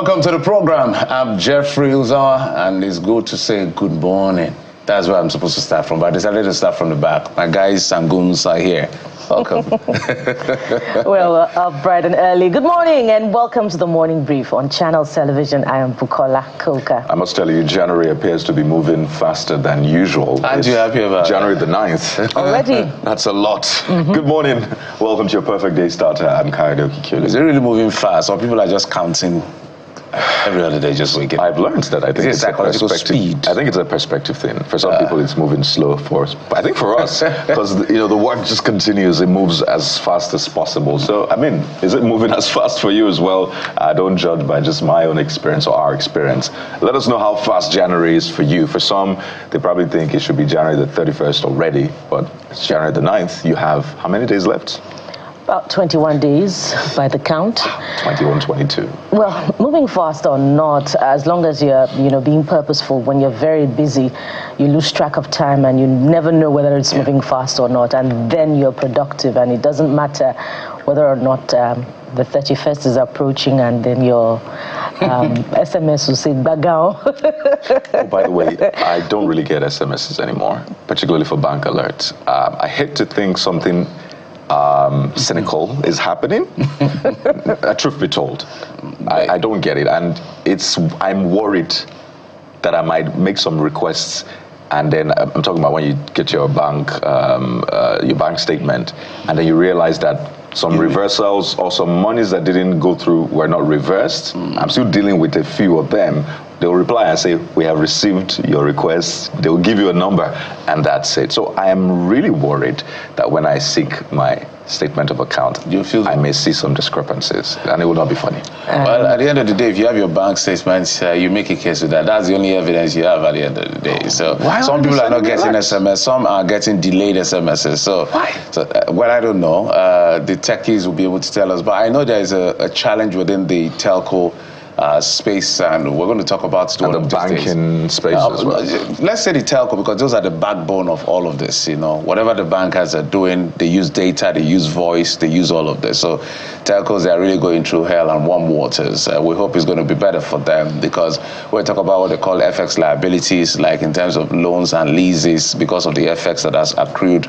Welcome to the program. I'm Jeffrey Uzawa, and it's good to say good morning. That's where I'm supposed to start from, but I decided to start from the back. My guys and goons are here. Welcome. Well, up bright and early. Good morning and welcome to the Morning Brief on Channels Television. I am Bukola Koka. I must tell you, January appears to be moving faster than usual. Aren't you happy about January the 9th. Already? That's a lot. Good morning. Welcome to your perfect day starter. I'm Kayode Okikule. Is it really moving fast, or people are just counting every other day, just waking? I've learned that I think it's a perspective. Speed? I think it's a perspective thing. For some people, it's moving slow. For us, but I think for us, because the work just continues. It moves as fast as possible. So, I mean, is it moving as fast for you as well? I don't judge by just my own experience or our experience. Let us know how fast January is for you. For some, they probably think it should be January the 31st already, but it's January the 9th. You have how many days left? About 21 days by the count. 21, 22. Well, moving fast or not, as long as you're, being purposeful, when you're very busy, you lose track of time and you never know whether it's moving fast or not, and then you're productive, and it doesn't matter whether or not the 31st is approaching and then your SMS will say bagao. Oh, by the way, I don't really get SMSs anymore, particularly for bank alerts. I hate to think something cynical is happening. Truth be told, I don't get it, and I'm worried that I might make some requests, and then I'm talking about when you get your bank statement, and then you realize that some reversals or some monies that didn't go through were not reversed. I'm still dealing with a few of them. They'll reply and say, we have received your request. They'll give you a number, and that's it. So I am really worried that when I seek my statement of account, I may see some discrepancies, and it will not be funny. Well, at the end of the day, if you have your bank statements, you make a case with that. That's the only evidence you have at the end of the day. So some people are not getting SMS, some are getting delayed SMSs. So, well, I don't know. The techies will be able to tell us, but I know there is a challenge within the telco space, and we're going to talk about and the banking space as well. Let's say the telco, because those are the backbone of all of this. Whatever the bankers are doing, they use data, they use voice, they use all of this. So telcos, they are really going through hell and warm waters. We hope it's going to be better for them, because we talk about what they call FX liabilities, like in terms of loans and leases, because of the FX that has accrued,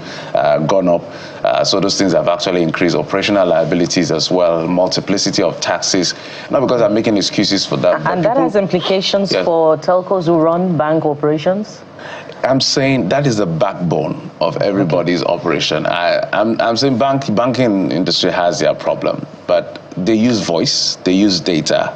gone up. So those things have actually increased. Operational liabilities as well, multiplicity of taxes, not because I'm making excuses for that. And that has implications for telcos who run bank operations? I'm saying that is the backbone of everybody's operation. I'm saying banking industry has their problem, but they use voice, they use data,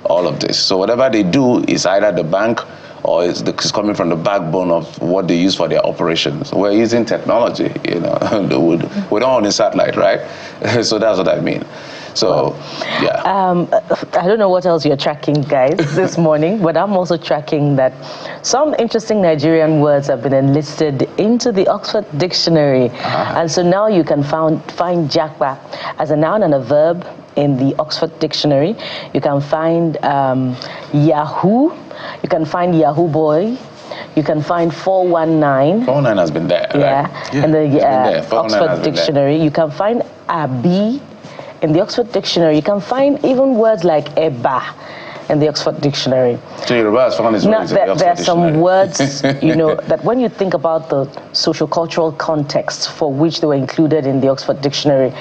all of this. So whatever they do is either the bank or it's coming from the backbone of what they use for their operations. We're using technology, we don't own a satellite, right? So that's what I mean. So, yeah. I don't know what else you're tracking, guys, this morning, but I'm also tracking that some interesting Nigerian words have been enlisted into the Oxford Dictionary. And so now you can find Jakpa as a noun and a verb in the Oxford Dictionary. You can find Yahoo. You can find Yahoo Boy. You can find 419. 419 has been there, yeah, right? In the Oxford Dictionary. You can find Abi in the Oxford Dictionary. You can find even words like Eba in the Oxford Dictionary. So Yoruba has found its words in the Oxford There are Dictionary. some words, that when you think about the socio-cultural context for which they were included in the Oxford Dictionary,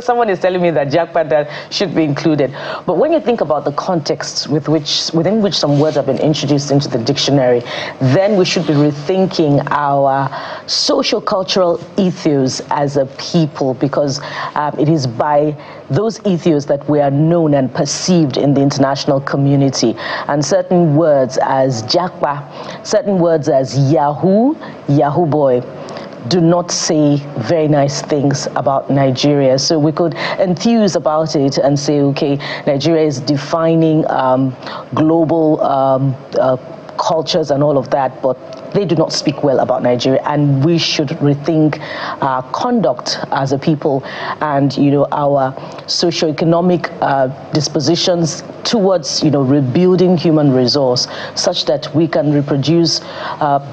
someone is telling me that Jakpa should be included. But when you think about the context within which some words have been introduced into the dictionary, then we should be rethinking our socio-cultural ethos as a people, because it is by those ethos that we are known and perceived in the international community. And certain words as Jakpa, certain words as Yahoo, Yahoo Boy, do not say very nice things about Nigeria. So we could enthuse about it and say, okay, Nigeria is defining global cultures and all of that, but they do not speak well about Nigeria, and we should rethink our conduct as a people and, our socioeconomic dispositions towards, rebuilding human resource such that we can reproduce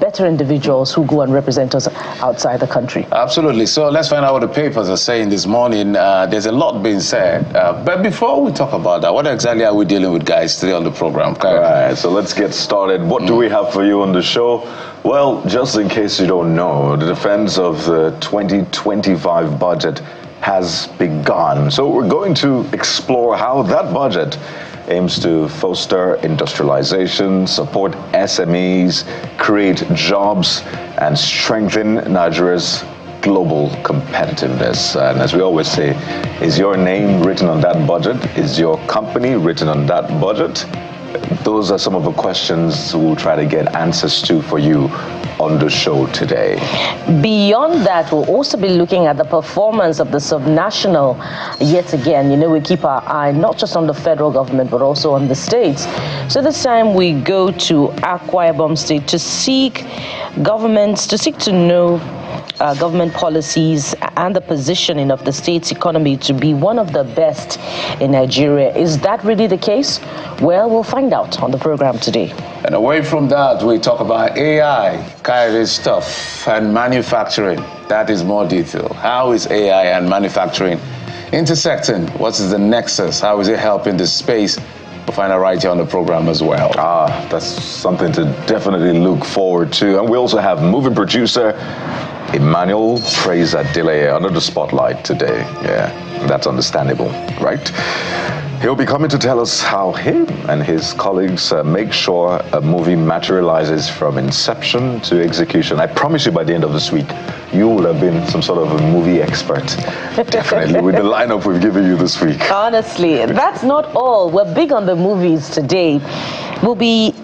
better individuals who go and represent us outside the country. Absolutely. So let's find out what the papers are saying this morning. There's a lot being said. But before we talk about that, what exactly are we dealing with, guys, today on the program? All right, so let's get started. What do we have for you on the show? Well, just in case you don't know, the defense of the 2025 budget has begun. So we're going to explore how that budget aims to foster industrialization, support SMEs, create jobs, and strengthen Nigeria's global competitiveness. And as we always say, is your name written on that budget? Is your company written on that budget? Those are some of the questions we'll try to get answers to for you on the show today. Beyond that, we'll also be looking at the performance of the subnational yet again. We keep our eye not just on the federal government, but also on the states. So this time we go to Akwa Ibom State to seek to know government policies and the positioning of the state's economy to be one of the best in Nigeria. Is that really the case? Well, we'll find out on the program today. And away from that, we talk about AI, kind of stuff, and manufacturing. That is more detail. How is AI and manufacturing intersecting? What is the nexus? How is it helping the space? We'll find out right here on the program as well. That's something to definitely look forward to. And we also have movie producer Emmanuel Praise-Adele under the spotlight today. Yeah, that's understandable, right? He'll be coming to tell us how him and his colleagues make sure a movie materializes from inception to execution. I promise you by the end of this week, you will have been some sort of a movie expert. Definitely, with the lineup we've given you this week. Honestly, that's not all. We're big on the movies today. We'll be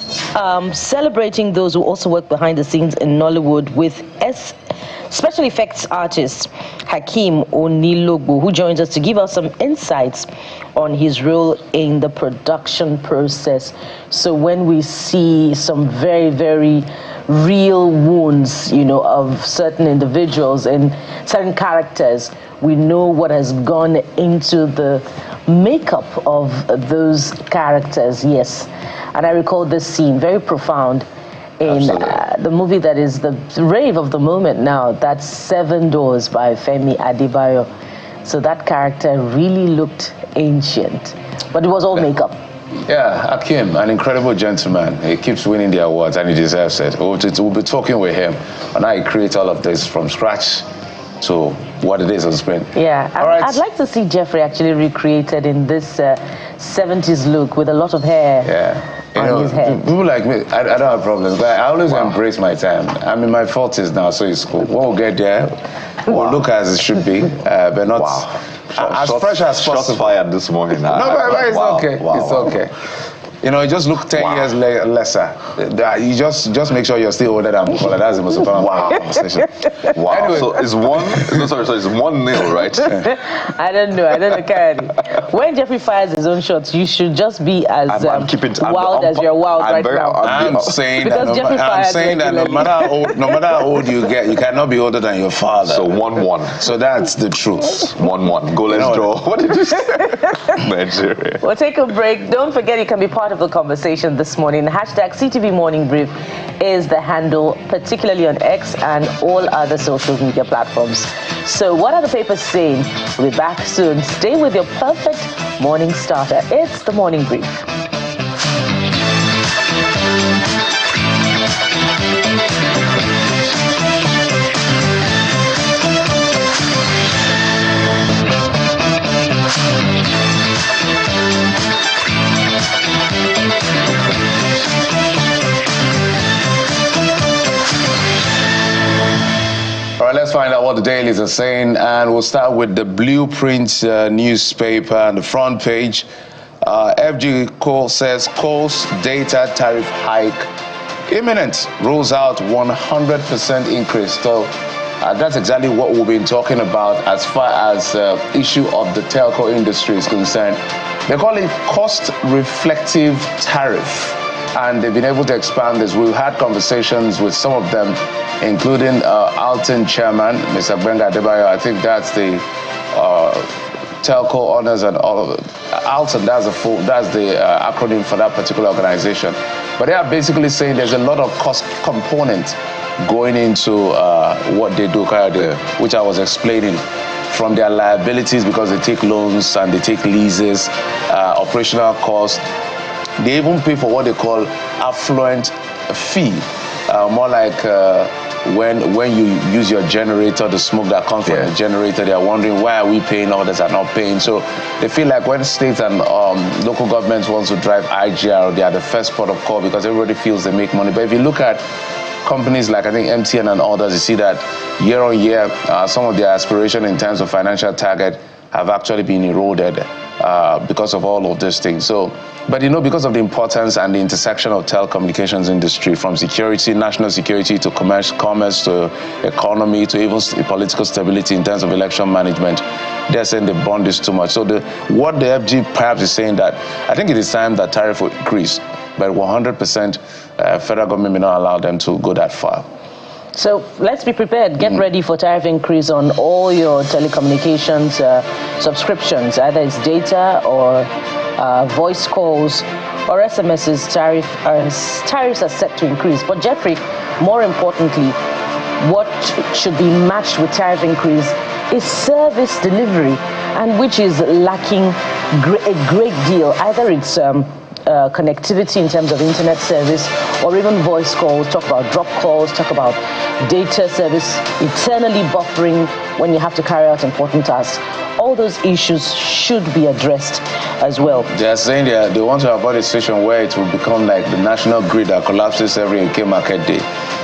celebrating those who also work behind the scenes in Nollywood with special effects artist Hakeem Onilogbo, who joins us to give us some insights on his role in the production process. So when we see some very, very real wounds, of certain individuals and certain characters, we know what has gone into the makeup of those characters. Yes. And I recall this scene, very profound, in the movie that is the rave of the moment now. That's 7 Doors by Femi Adebayo. So that character really looked ancient, but it was all makeup. Yeah, Hakeem, an incredible gentleman. He keeps winning the awards and he deserves it. We'll be talking with him on how he creates all of this from scratch to what it is on screen. Yeah, all right. I'd like to see Jeffrey actually recreated in this 70s look with a lot of hair. Yeah. On his head. People like me, I don't have problems, but I always embrace my time. I'm in my 40s now, so it's cool. When we'll get there, we'll look as it should be, but not as fresh as possible. Shots fired this morning. No, but it's okay. It's okay. You just look 10 years lesser. You just make sure you're still older than Bukola. That's the most important part of the conversation. Wow. Anyway. So it's it's 1-0, right? I don't know, Karen. When Jeffrey fires his own shots, you should just be as wild as you're wild right now. I'm saying that no matter how old you get, you cannot be older than your father. So 1-1. So that's the truth. 1-1. Go, let's draw. What did you say? Nigeria. We'll take a break. Don't forget you can be part of the conversation this morning. Hashtag CTV Morning Brief is the handle, particularly on X and all other social media platforms. So what are the papers saying? We'll be back soon. Stay with your perfect morning starter. It's the Morning Brief. All right, let's find out what the dailies are saying, and we'll start with the Blueprint newspaper on the front page. FG Coal says coal's data tariff hike imminent, rules out 100% increase. So that's exactly what we've been talking about as far as the issue of the telco industry is concerned. They call it cost reflective tariff. and they've been able to expand this. We've had conversations with some of them, including Alton chairman, Mr. Benga Adebayo. I think that's the telco owners and all of it. Alton, that's the acronym for that particular organization. But they are basically saying there's a lot of cost component going into what they do, which I was explaining, from their liabilities because they take loans and they take leases, operational costs. They even pay for what they call affluent fee, more like when you use your generator, the smoke that comes from the generator, they are wondering why are we paying, others are not paying. So they feel like when states and local governments want to drive IGR, they are the first port of call because everybody feels they make money. But if you look at companies like I think MTN and others, you see that year on year, some of their aspiration in terms of financial target have actually been eroded because of all of these things. So, but because of the importance and the intersection of telecommunications industry, from security, national security, to commerce to economy, to even political stability in terms of election management, they're saying the bond is too much. So what the FG perhaps is saying that I think it is time that tariff will increase, but 100% federal government may not allow them to go that far. So let's be prepared. Get ready for tariff increase on all your telecommunications subscriptions, either it's data or voice calls or SMSs. Tariffs are set to increase. But Jeffrey, more importantly, what should be matched with tariff increase is service delivery, and which is lacking a great deal. Either it's connectivity in terms of internet service, or even voice calls, talk about drop calls, talk about data service, eternally buffering when you have to carry out important tasks. All those issues should be addressed as well. They are saying they want to avoid a situation where it will become like the national grid that collapses every UK market day.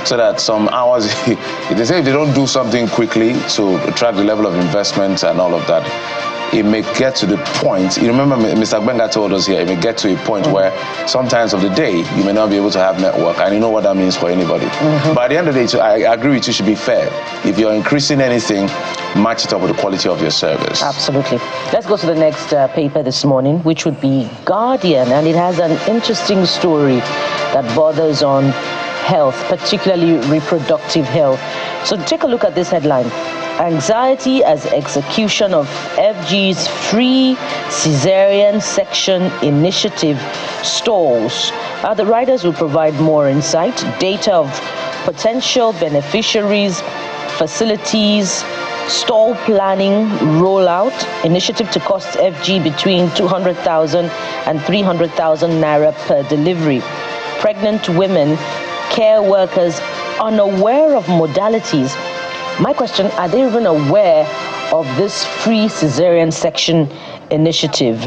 So that some hours, they say if they don't do something quickly to attract the level of investment and all of that, it may get to the point, you remember Mr. Benga told us here, it may get to a point where sometimes of the day, you may not be able to have network, and you know what that means for anybody. But at the end of the day, I agree with you, should be fair. If you're increasing anything, match it up with the quality of your service. Absolutely. Let's go to the next paper this morning, which would be Guardian, and it has an interesting story that borders on health, particularly reproductive health. So take a look at this headline. Anxiety as execution of FG's free cesarean section initiative stalls. The writers will provide more insight, data of potential beneficiaries, facilities, stall planning, rollout, initiative to cost FG between 200,000 and 300,000 naira per delivery. Pregnant women, care workers unaware of modalities. My question, are they even aware of this free cesarean section initiative?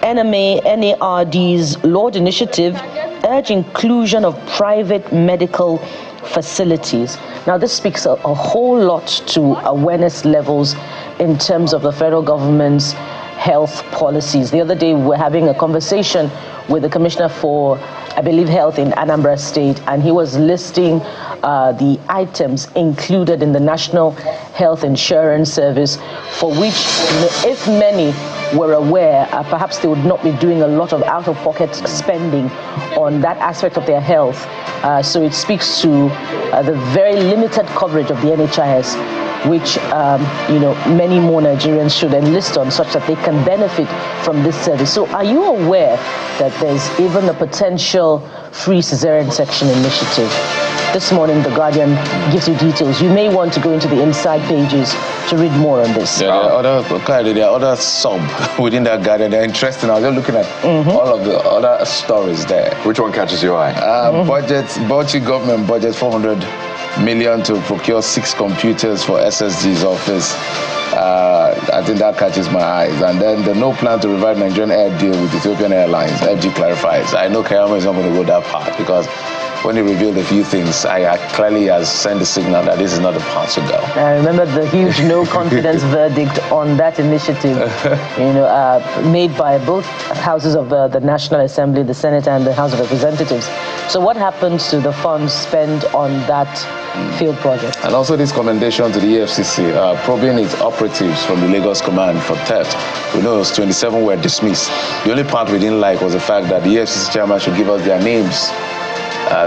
NARD's Lord Initiative urge inclusion of private medical facilities. Now, this speaks a whole lot to awareness levels in terms of the federal government's health policies. The other day, we were having a conversation with the Commissioner for, I believe, Health in Anambra State, and he was listing the items included in the National Health Insurance Service, for which, if many were aware, perhaps they would not be doing a lot of out-of-pocket spending on that aspect of their health. So it speaks to the very limited coverage of the NHIS, which many more Nigerians should enlist on, such that they can benefit from this service. So are you aware that there's even a potential free cesarean section initiative? This morning, The Guardian gives you details. You may want to go into the inside pages to read more on this. Yeah, there are other sub within that Guardian. They're interesting. I was just looking at all of the other stories there. Which one catches your eye? Bauchi government budget 400 million to procure 6 computers for SSG's office. I think that catches my eyes. And then the no plan to revive Nigerian air deal with Ethiopian Airlines. FG clarifies. I know Kayama is not going to go that far, because when he revealed a few things, I clearly has sent a signal that this is not the path to go. I remember the huge no confidence verdict on that initiative, made by both houses of the National Assembly, the Senate and the House of Representatives. So what happens to the funds spent on that field project? And also this commendation to the EFCC, probing its operatives from the Lagos command for theft. We know 27 were dismissed. The only part we didn't like was the fact that the EFCC chairman should give us their names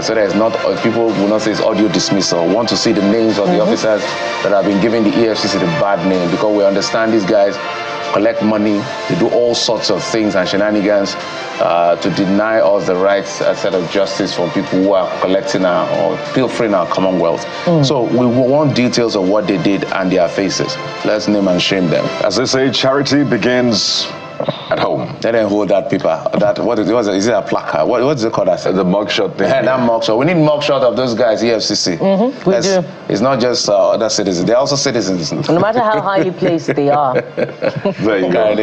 So there's not, people will not say it's audio dismissal. Want to see the names of the officers that have been giving the EFCC the bad name, because we understand these guys collect money, they do all sorts of things and shenanigans to deny us the right set of justice from people who are collecting or pilfering our commonwealth. So we want details of what they did and their faces. Let's name and shame them. As they say, charity begins at home. They didn't hold that paper. Is it a placard? What's it called? The mugshot thing. Yeah, that mugshot. We need mugshot of those guys, EFCC. We do. It's not just other citizens. They're also citizens. No matter how highly placed they are. There you go.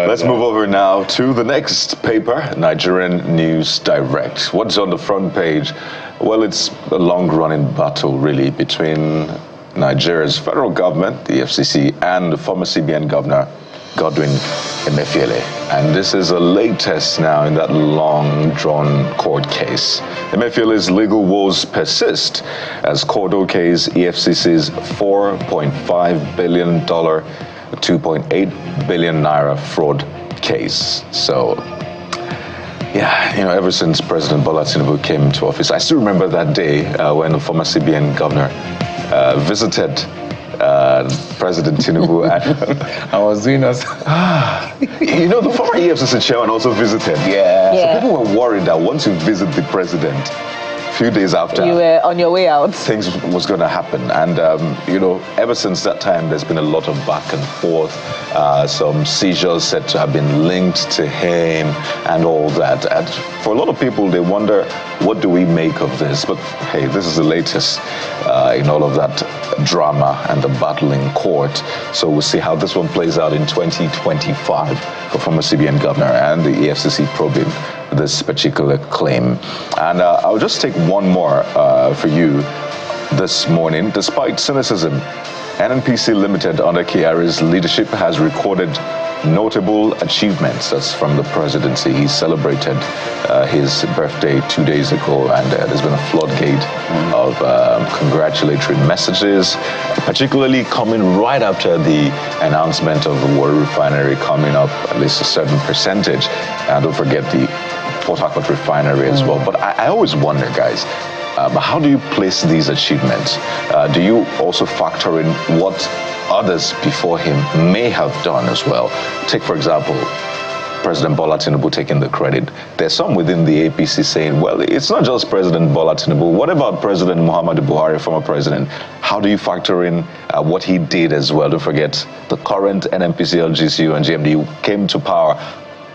Let's move over now to the next paper, Nigerian News Direct. What's on the front page? Well, it's a long-running battle, really, between Nigeria's federal government, the EFCC, and the former CBN governor, Godwin Emefiele. And this is the latest now in that long-drawn court case. Emefiele's legal woes persist as court okays EFCC's $4.5 billion, 2.8 billion naira fraud case. So, yeah, ever since President Bola Tinubu came into office, I still remember that day when the former CBN governor visited President Tinubu. I was doing us. The former EFCC chairman also visited. Yeah. So people were worried that once you visit the president, a few days after, You were on your way out. things was going to happen. And, ever since that time, there's been a lot of back and forth. Some seizures said to have been linked to him and all that. And for a lot of people, they wonder, what do we make of this? But hey, this is the latest in all of that drama and the battle in court. So we'll see how this one plays out in 2025 for former CBN governor and the EFCC probing this particular claim. And I'll just take one more for you this morning. Despite cynicism, NNPC Limited under Kyari's leadership has recorded notable achievements. That's from the presidency. He celebrated his birthday 2 days ago, and there's been a floodgate of congratulatory messages, particularly coming right after the announcement of the Warri refinery coming up at least a certain percentage. And don't forget the Port Harcourt refinery as well. But I always wonder, guys, how do you place these achievements? Do you also factor in what others before him may have done as well? Take, for example, President Bola Tinubu taking the credit. There's some within the APC saying, well, it's not just President Bola Tinubu. What about President Muhammadu Buhari, former president? How do you factor in what he did as well? Don't forget, the current NNPCL, GCU, and GMD came to power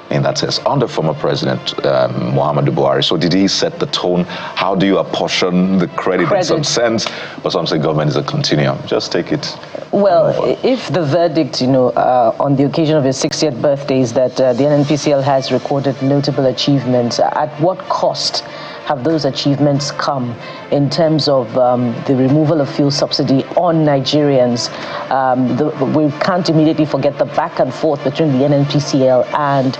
in that sense under former President Muhammadu Buhari. So did he set the tone? How do you apportion the credit in some sense? But some say government is a continuum. Just take it. Well, if the verdict, on the occasion of his 60th birthday is that the NNPCL has recorded notable achievements, at what cost have those achievements come in terms of the removal of fuel subsidy on Nigerians? We can't immediately forget the back and forth between the NNPCL and,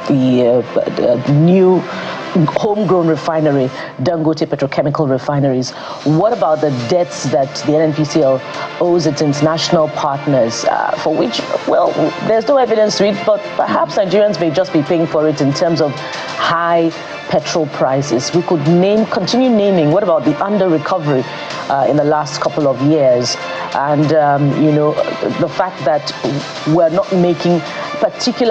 the new homegrown refinery, Dangote Petrochemical Refineries. What about the debts that the NNPCL owes its international partners, for which, well, there's no evidence to it, but perhaps Nigerians may just be paying for it in terms of high petrol prices? We could continue naming. What about the under-recovery in the last couple of years? And, the fact that we're not making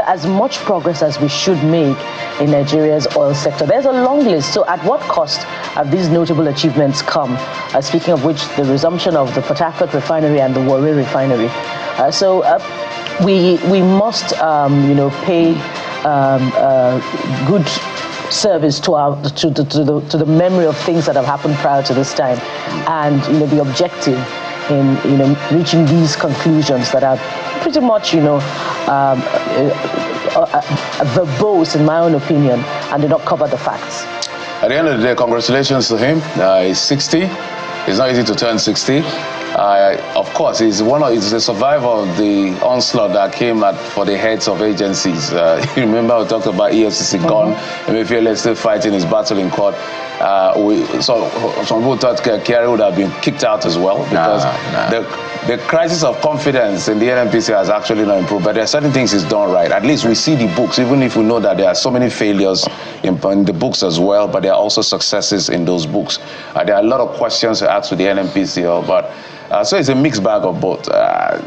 as much progress as we should make in Nigeria's oil sector. There's a long list. So at what cost have these notable achievements come? Speaking of which, the resumption of the Port Harcourt refinery and the Warri refinery. We must, pay good service to the memory of things that have happened prior to this time, and be objective in reaching these conclusions that are pretty much verbose in my own opinion and do not cover the facts. At the end of the day, congratulations to him. He's 60. It's not easy to turn 60. Of course, he's a survivor of the onslaught that came for the heads of agencies. You remember we talked about EFCC gone, Emefiele is still fighting his battle in court. So some people thought Kyari would have been kicked out as well because the the crisis of confidence in the NNPC has actually not improved, but there are certain things it's done right. At least we see the books, even if we know that there are so many failures in the books as well, but there are also successes in those books. There are a lot of questions to ask to the NNPC, but so it's a mixed bag of both.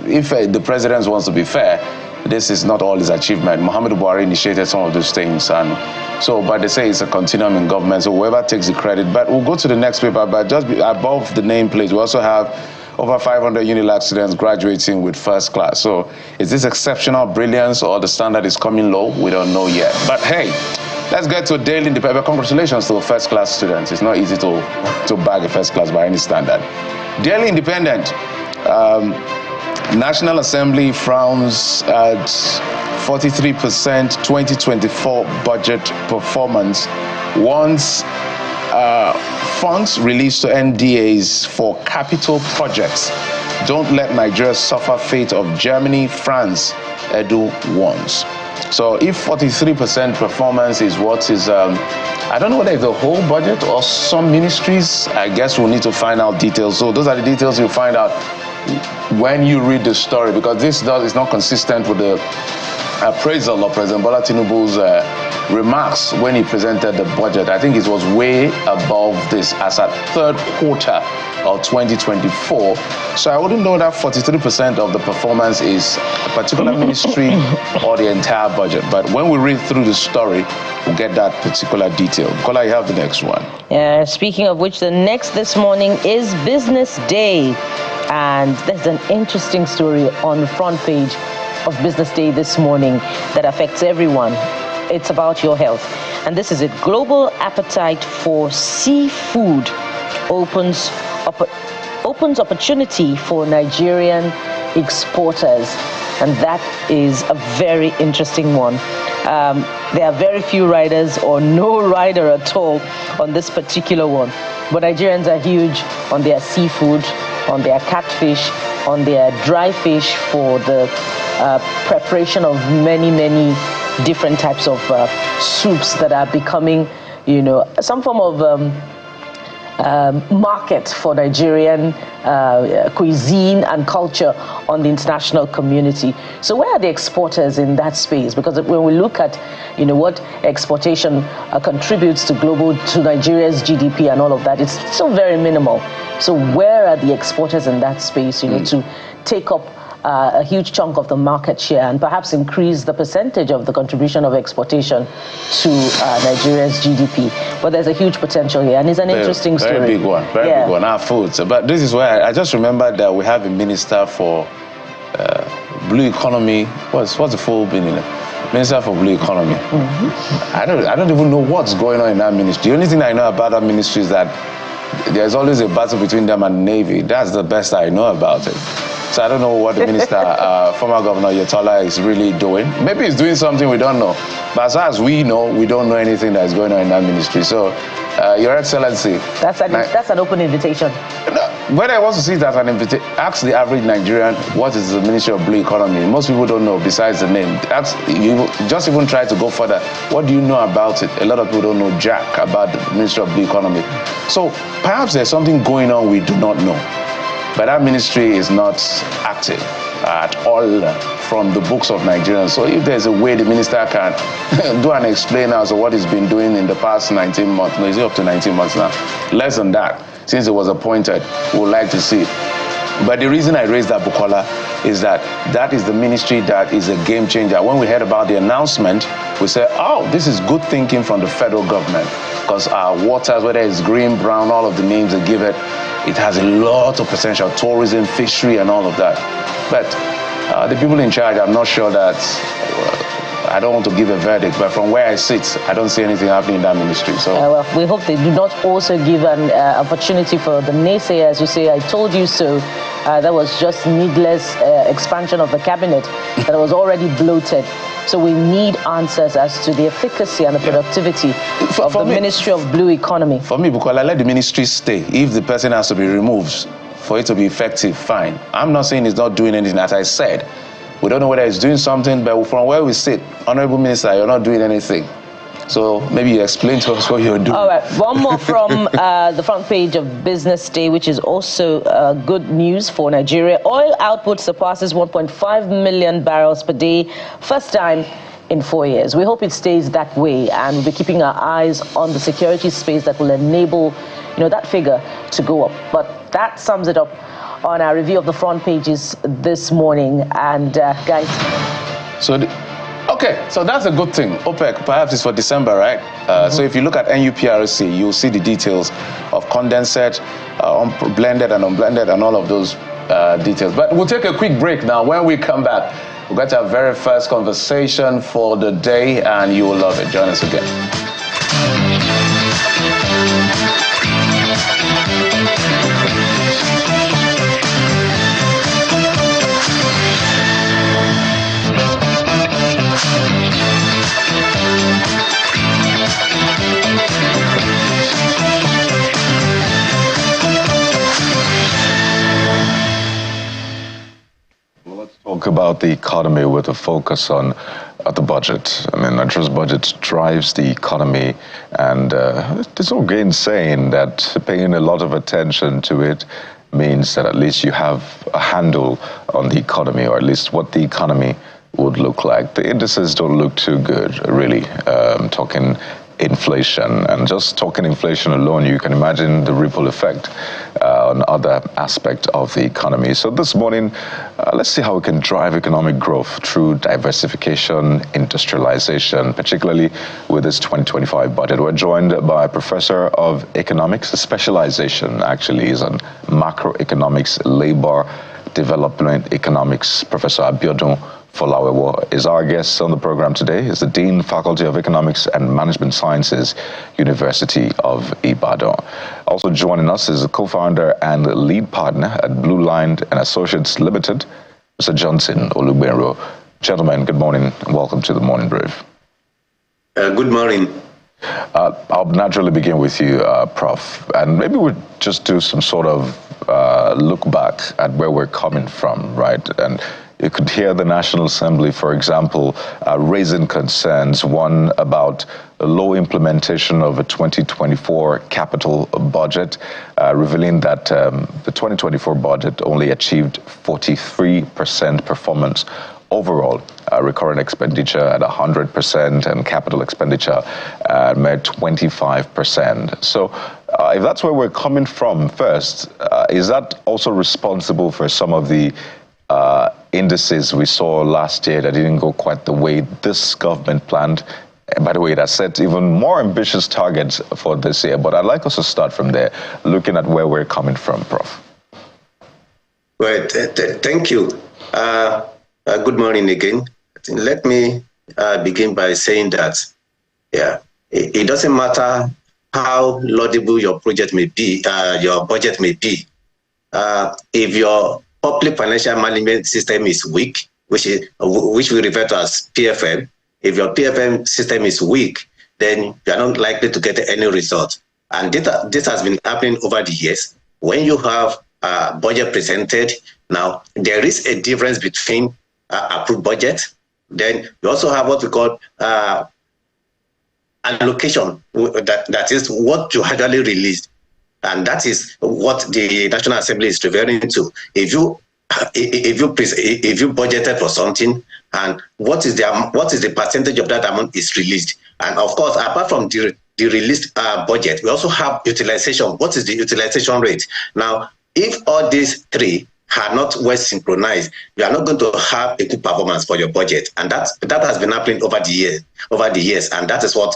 If the president wants to be fair, this is not all his achievement. Muhammadu Buhari initiated some of those things, and so, but they say it's a continuum in government, so whoever takes the credit. But we'll go to the next paper, but just above the nameplate, we also have over 500 UNILAG students graduating with first class. So is this exceptional brilliance or the standard is coming low? We don't know yet. But hey, let's get to Daily Independent. Congratulations to first class students. It's not easy to bag a first class by any standard. Daily Independent. National Assembly frowns at 43% 2024 budget performance. Wants funds released to NDAs for capital projects. Don't let Nigeria suffer fate of Germany, France, Edu wants. So if 43% performance is what is, I don't know whether it's the whole budget or some ministries. I guess we'll need to find out details. So those are the details you'll find out when you read the story, because this is not consistent with the appraisal of President Bola Tinubu's remarks when he presented the budget. I think it was way above this as at third quarter of 2024. So I wouldn't know that 43% of the performance is a particular ministry or the entire budget. But when we read through the story, we'll get that particular detail. Kola, you have the next one. Speaking of which, the next this morning is Business Day. And there's an interesting story on the front page of Business Day this morning that affects everyone. It's about your health. And this is it. Global appetite for seafood opens opportunity for Nigerian exporters. And that is a very interesting one. There are very few riders or no rider at all on this particular one. But Nigerians are huge on their seafood, on their catfish, on their dry fish for the preparation of many, many different types of soups that are becoming, some form of market for Nigerian cuisine and culture on the international community. So where are the exporters in that space? Because when we look at, what exportation contributes to Nigeria's GDP and all of that, it's still very minimal. So where are the exporters in that space, to take up a huge chunk of the market share and perhaps increase the percentage of the contribution of exportation to Nigeria's GDP. But there's a huge potential here, and it's an interesting story. Very big one, big one, our foods. But this is where I just remember that we have a minister for Blue Economy. What's the full meaning? Minister for Blue Economy. Mm-hmm. I don't even know what's going on in that ministry. The only thing I know about that ministry is that there's always a battle between them and the Navy. That's the best I know about it. So I don't know what the minister, former Governor Yetola, is really doing. Maybe he's doing something we don't know. But as far as we know, we don't know anything that is going on in that ministry. So, Your Excellency. That's an open invitation. Whether I want to see it as an invitation, ask the average Nigerian, what is the Ministry of Blue Economy? Most people don't know besides the name. You just even try to go further. What do you know about it? A lot of people don't know jack about the Ministry of Blue Economy. So perhaps there's something going on we do not know. But that ministry is not active at all from the books of Nigerians. So if there's a way the minister can do an explain as to what he's been doing in the past 19 months, no, is it up to 19 months now? Less than that, since it was appointed, we would like to see. But the reason I raised that, Bukola, is that is the ministry that is a game changer. When we heard about the announcement, we said, oh, this is good thinking from the federal government, because our waters, whether it's green, brown, all of the names they give it, it has a lot of potential, tourism, fishery, and all of that. But the people in charge, I'm not sure that, I don't want to give a verdict, but from where I sit, I don't see anything happening in that ministry. So well, we hope they do not also give an opportunity for the naysayers who say, I told you so. That was just needless expansion of the cabinet that was already bloated. So we need answers as to the efficacy and the productivity of the Ministry of Blue Economy. For me, Bukola, let the ministry stay. If the person has to be removed for it to be effective, fine. I'm not saying it's not doing anything. As I said, we don't know whether it's doing something, but from where we sit, Honorable Minister, you're not doing anything. So maybe you explain to us what you're doing. All right, one more from the front page of Business Day, which is also good news for Nigeria. Oil output surpasses 1.5 million barrels per day, first time in 4 years. We hope it stays that way, and we'll be keeping our eyes on the security space that will enable, that figure to go up. But that sums it up on our review of the front pages this morning. And guys, okay, so that's a good thing. OPEC perhaps is for December, right? So if you look at NUPRC, you'll see the details of condensate, blended and unblended, and all of those details. But we'll take a quick break now. When we come back, we'll get to our very first conversation for the day, and you will love it. Join us again. Talk about the economy with a focus on the budget. I mean, Nigeria's budget drives the economy, and there's no gainsaying that paying a lot of attention to it means that at least you have a handle on the economy, or at least what the economy would look like. The indices don't look too good, really. Talking inflation, and just talking inflation alone, you can imagine the ripple effect on other aspects of the economy. So this morning, let's see how we can drive economic growth through diversification, industrialization, particularly with this 2025 budget. We're joined by a professor of economics. The specialization actually is on macroeconomics, labor development economics. Professor Abiodun Folawewo is our guest on the program today. He's the Dean, Faculty of Economics and Management Sciences, University of Ibadan. Also joining us is the co-founder and lead partner at Blue Line and Associates Limited, Mr. Johnson Olugbenro. Gentlemen, good morning and welcome to the Morning Brief. Good morning. I'll naturally begin with you, Prof. And maybe we'll just do some sort of look back at where we're coming from, right? And you could hear the National Assembly, for example, raising concerns, one about a low implementation of a 2024 capital budget, revealing that the 2024 budget only achieved 43% performance overall, recurrent expenditure at 100% and capital expenditure at 25%. So if that's where we're coming from first, is that also responsible for some of the indices we saw last year that didn't go quite the way this government planned? And by the way, that set even more ambitious targets for this year. But I'd like us to start from there, looking at where we're coming from, Prof. Right. Thank you. Good morning again. Let me begin by saying that, it doesn't matter how laudable your project may be, your budget may be. If your public financial management system is weak, which we refer to as PFM, if your PFM system is weak, then you are not likely to get any result. And this has been happening over the years. When you have a budget presented, now there is a difference between approved budget. Then you also have what we call allocation, that is what you actually released. And that is what the National Assembly is referring to. If you budgeted for something, and what is the percentage of that amount is released? And of course, apart from the released budget, we also have utilization. What is the utilization rate? Now, if all these three are not well synchronized, you are not going to have a good performance for your budget, and that has been happening over the years, and that is what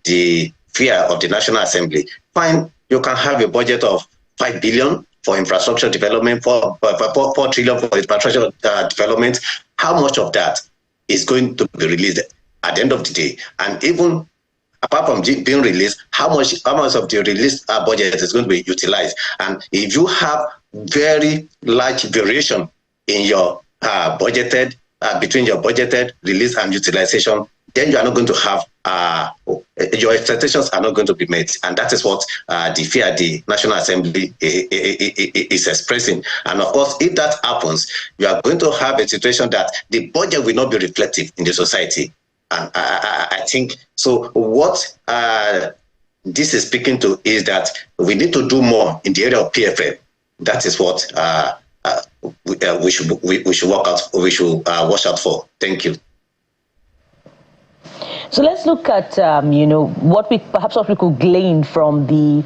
the fear of the National Assembly. Fine, you can have a budget of 5 billion for infrastructure development, 4 trillion for infrastructure development. How much of that is going to be released at the end of the day? And even apart from being released, how much of the released budget is going to be utilized? And if you have very large variation in your budgeted, between your budgeted, release and utilization, then you are not going to have, your expectations are not going to be met. And that is what the fear the National Assembly is expressing. And of course, if that happens, you are going to have a situation that the budget will not be reflective in the society. And I think so. What this is speaking to is that we need to do more in the area of PFM. That is what we should work out. We should watch out for. Thank you. So let's look at what we could glean from the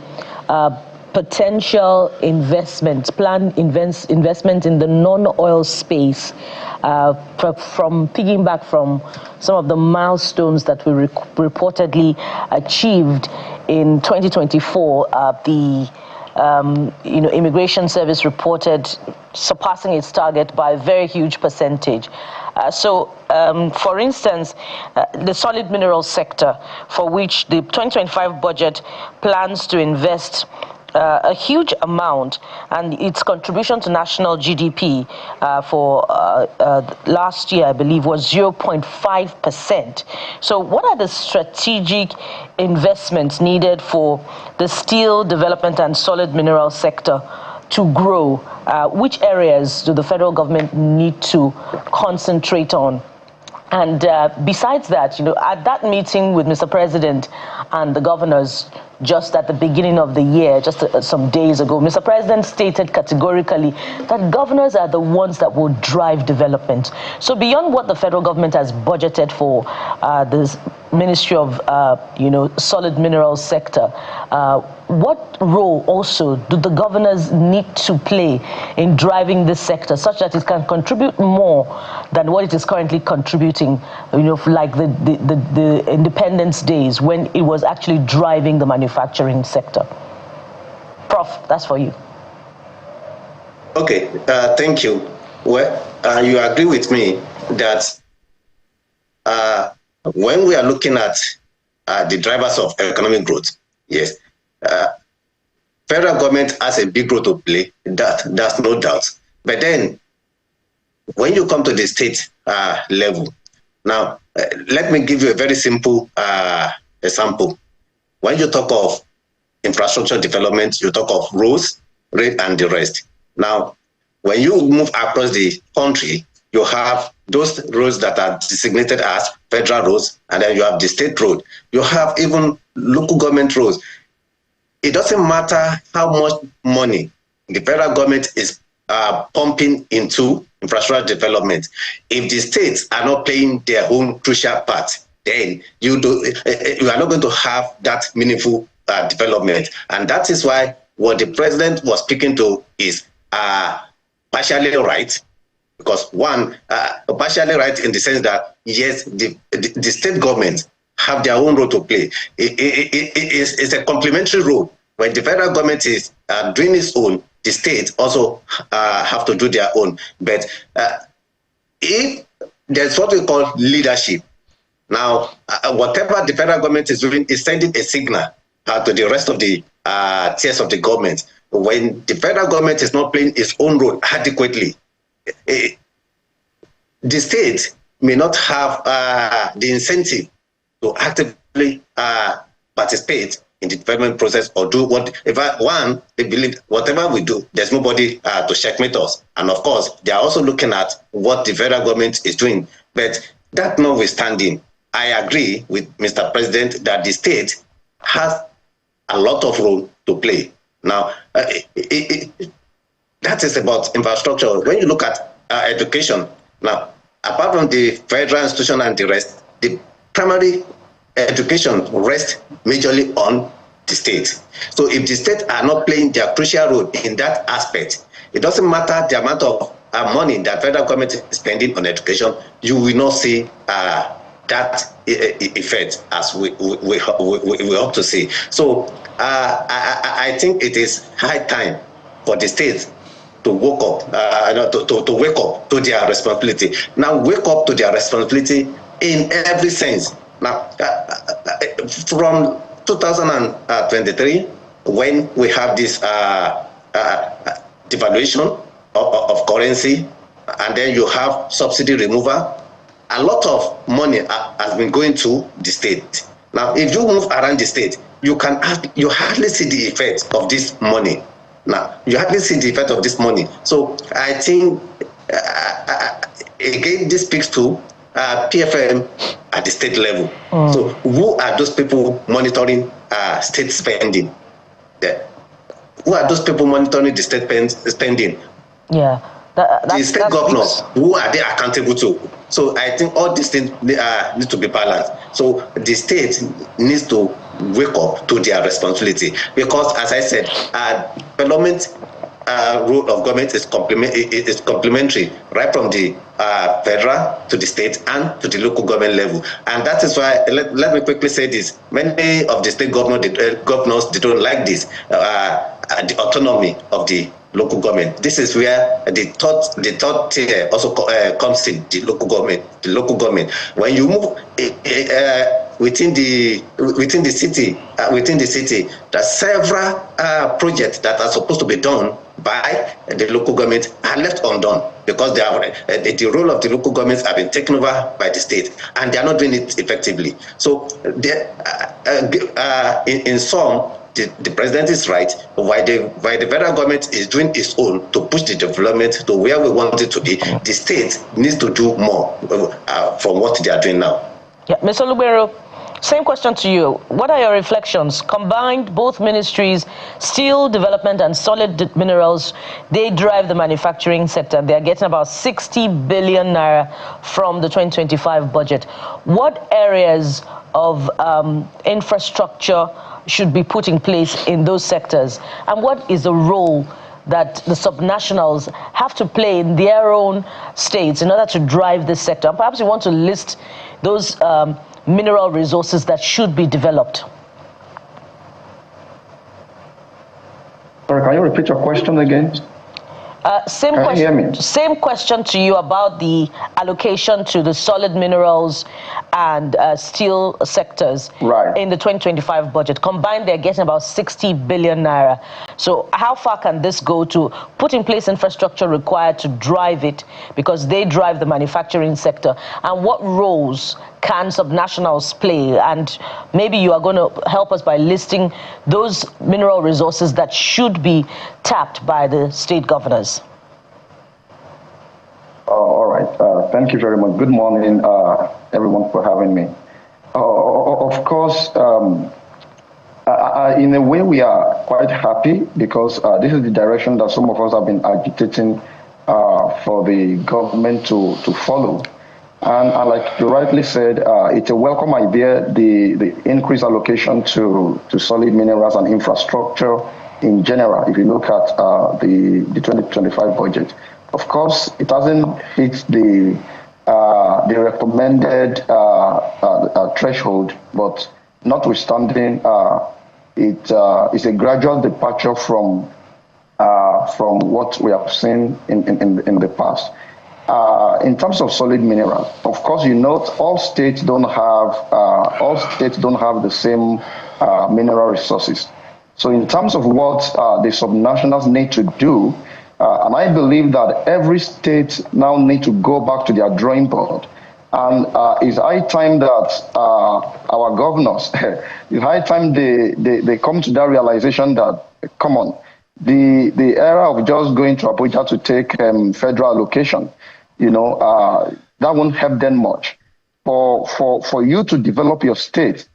potential planned investment in the non-oil space, from piggyback from some of the milestones that we reportedly achieved in 2024. The Immigration Service reported surpassing its target by a very huge percentage. For instance, the solid mineral sector, for which the 2025 budget plans to invest a huge amount, and its contribution to national GDP for last year, I believe, was 0.5%. So what are the strategic investments needed for the steel development and solid mineral sector to grow? Which areas do the federal government need to concentrate on? And besides that, at that meeting with Mr. President and the governors just at the beginning of the year, just some days ago, Mr. President stated categorically that governors are the ones that will drive development. So beyond what the federal government has budgeted for this Ministry of, solid minerals sector, what role also do the governors need to play in driving this sector such that it can contribute more than what it is currently contributing, like the independence days when it was actually driving the manufacturing sector? Prof, that's for you. Okay, thank you. Well, you agree with me that when we are looking at the drivers of economic growth, yes, federal government has a big role to play, that's no doubt. But then, when you come to the state level, now, let me give you a very simple example. When you talk of infrastructure development, you talk of roads, rail, and the rest. Now, when you move across the country, you have those roads that are designated as federal roads, and then you have the state road. You have even local government roads. It doesn't matter how much money the federal government is pumping into infrastructure development. If the states are not playing their own crucial part, then you are not going to have that meaningful development. And that is why what the president was speaking to is partially right. Because one, partially right in the sense that, yes, the state government have their own role to play. It's a complementary role. When the federal government is doing its own, the states also have to do their own. But if there's what we call leadership, now, whatever the federal government is doing is sending a signal to the rest of the tiers of the government. When the federal government is not playing its own role adequately, the state may not have the incentive to actively participate in the development process or do whatever. They believe whatever we do, there's nobody to checkmate us. And of course, they are also looking at what the federal government is doing. But that notwithstanding, I agree with Mr. President that the state has a lot of role to play. Now, that is about infrastructure. When you look at education, now, apart from the federal institution and the rest, the primary education rests majorly on the state. So if the states are not playing their crucial role in that aspect, it doesn't matter the amount of money that federal government is spending on education, you will not see that effect as we hope to see. So I think it is high time for the states to wake up, to wake up to their responsibility. Now, wake up to their responsibility in every sense. Now, from 2023, when we have this devaluation of currency, and then you have subsidy removal, a lot of money has been going to the state. Now, if you move around the state, you hardly see the effect of this money. Now, you hardly see the effect of this money. So I think, again, this speaks to PFM at the state level. So who are those people monitoring state spending? Who are those people monitoring the state spending? Yeah. The state governors, who are they accountable to? So I think all these things need to be balanced. So the state needs to wake up to their responsibility, because, as I said, development role of government is complementary, right from the federal to the state and to the local government level. And that is why, let me quickly say this, many of the state governors they don't like this, the autonomy of the local government. This is where the third tier also comes in, the local government. The local government, when you move within the city, there are several projects that are supposed to be done by the local government are left undone, because they are, the role of the local governments have been taken over by the state, and they are not doing it effectively. So in sum, the president is right. Why the federal government is doing its own to push the development to where we want it to be, the state needs to do more from what they are doing now. Yeah, Mr. Lubero, same question to you. What are your reflections? Combined, both ministries, steel development and solid minerals, they drive the manufacturing sector. They're getting about 60 billion naira from the 2025 budget. What areas of infrastructure should be put in place in those sectors? And what is the role that the subnationals have to play in their own states in order to drive this sector? And perhaps you want to list those mineral resources that should be developed. Sorry, can you repeat your question again? Same question to you about the allocation to the solid minerals and steel sectors in the 2025 budget. Combined, they're getting about 60 billion naira. So how far can this go to put in place infrastructure required to drive it, because they drive the manufacturing sector? And what roles can subnationals play? And maybe you are going to help us by listing those mineral resources that should be tapped by the state governors. All right. Thank you very much. Good morning, everyone, for having me. Of course, in a way, we are quite happy, because this is the direction that some of us have been agitating for the government to follow. And like you rightly said, it's a welcome idea, the increased allocation to solid minerals and infrastructure in general. If you look at the 2025 budget, of course, it hasn't hit the recommended threshold, but notwithstanding, it is a gradual departure from what we have seen in the past. In terms of solid minerals, of course, you note all states don't have the same mineral resources. So in terms of what the subnationals need to do, and I believe that every state now need to go back to their drawing board. And it's high time that our governors, it's high time they come to that realization that, come on, the era of just going to Abuja to take federal allocation, that won't help them much. For you to develop your state,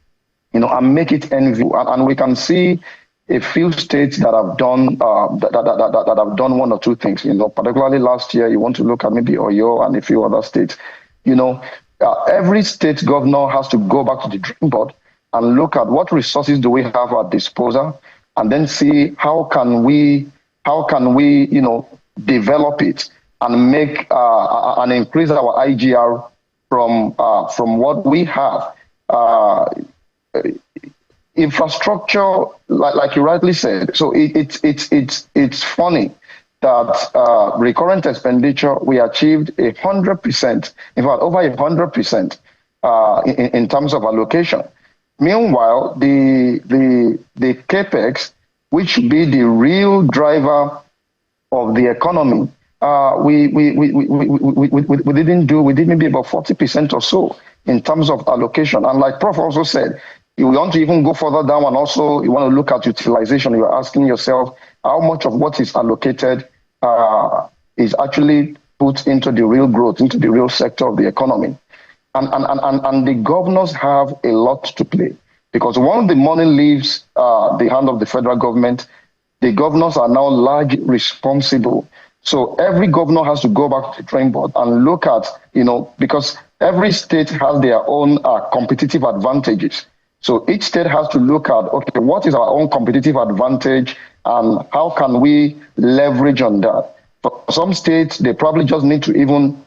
and make it enviable, and we can see a few states that have done that have done one or two things. Particularly last year, you want to look at maybe Oyo and a few other states. Every state governor has to go back to the drawing board and look at what resources do we have at disposal, and then see how can we develop it and make and increase our IGR from what we have. Infrastructure, like you rightly said. So it's funny that recurrent expenditure, we achieved 100%, in fact over 100% in terms of allocation. Meanwhile, the capex, which should be the real driver of the economy, we did maybe about 40% or so in terms of allocation. And like Prof also said, you want to even go further down, and also you want to look at utilization. You're asking yourself how much of what is allocated is actually put into the real growth, into the real sector of the economy. And the governors have a lot to play, because once the money leaves the hand of the federal government, the governors are now largely responsible. So every governor has to go back to the drawing board and look at, because every state has their own competitive advantages. So each state has to look at, okay, what is our own competitive advantage and how can we leverage on that? For some states, they probably just need to even,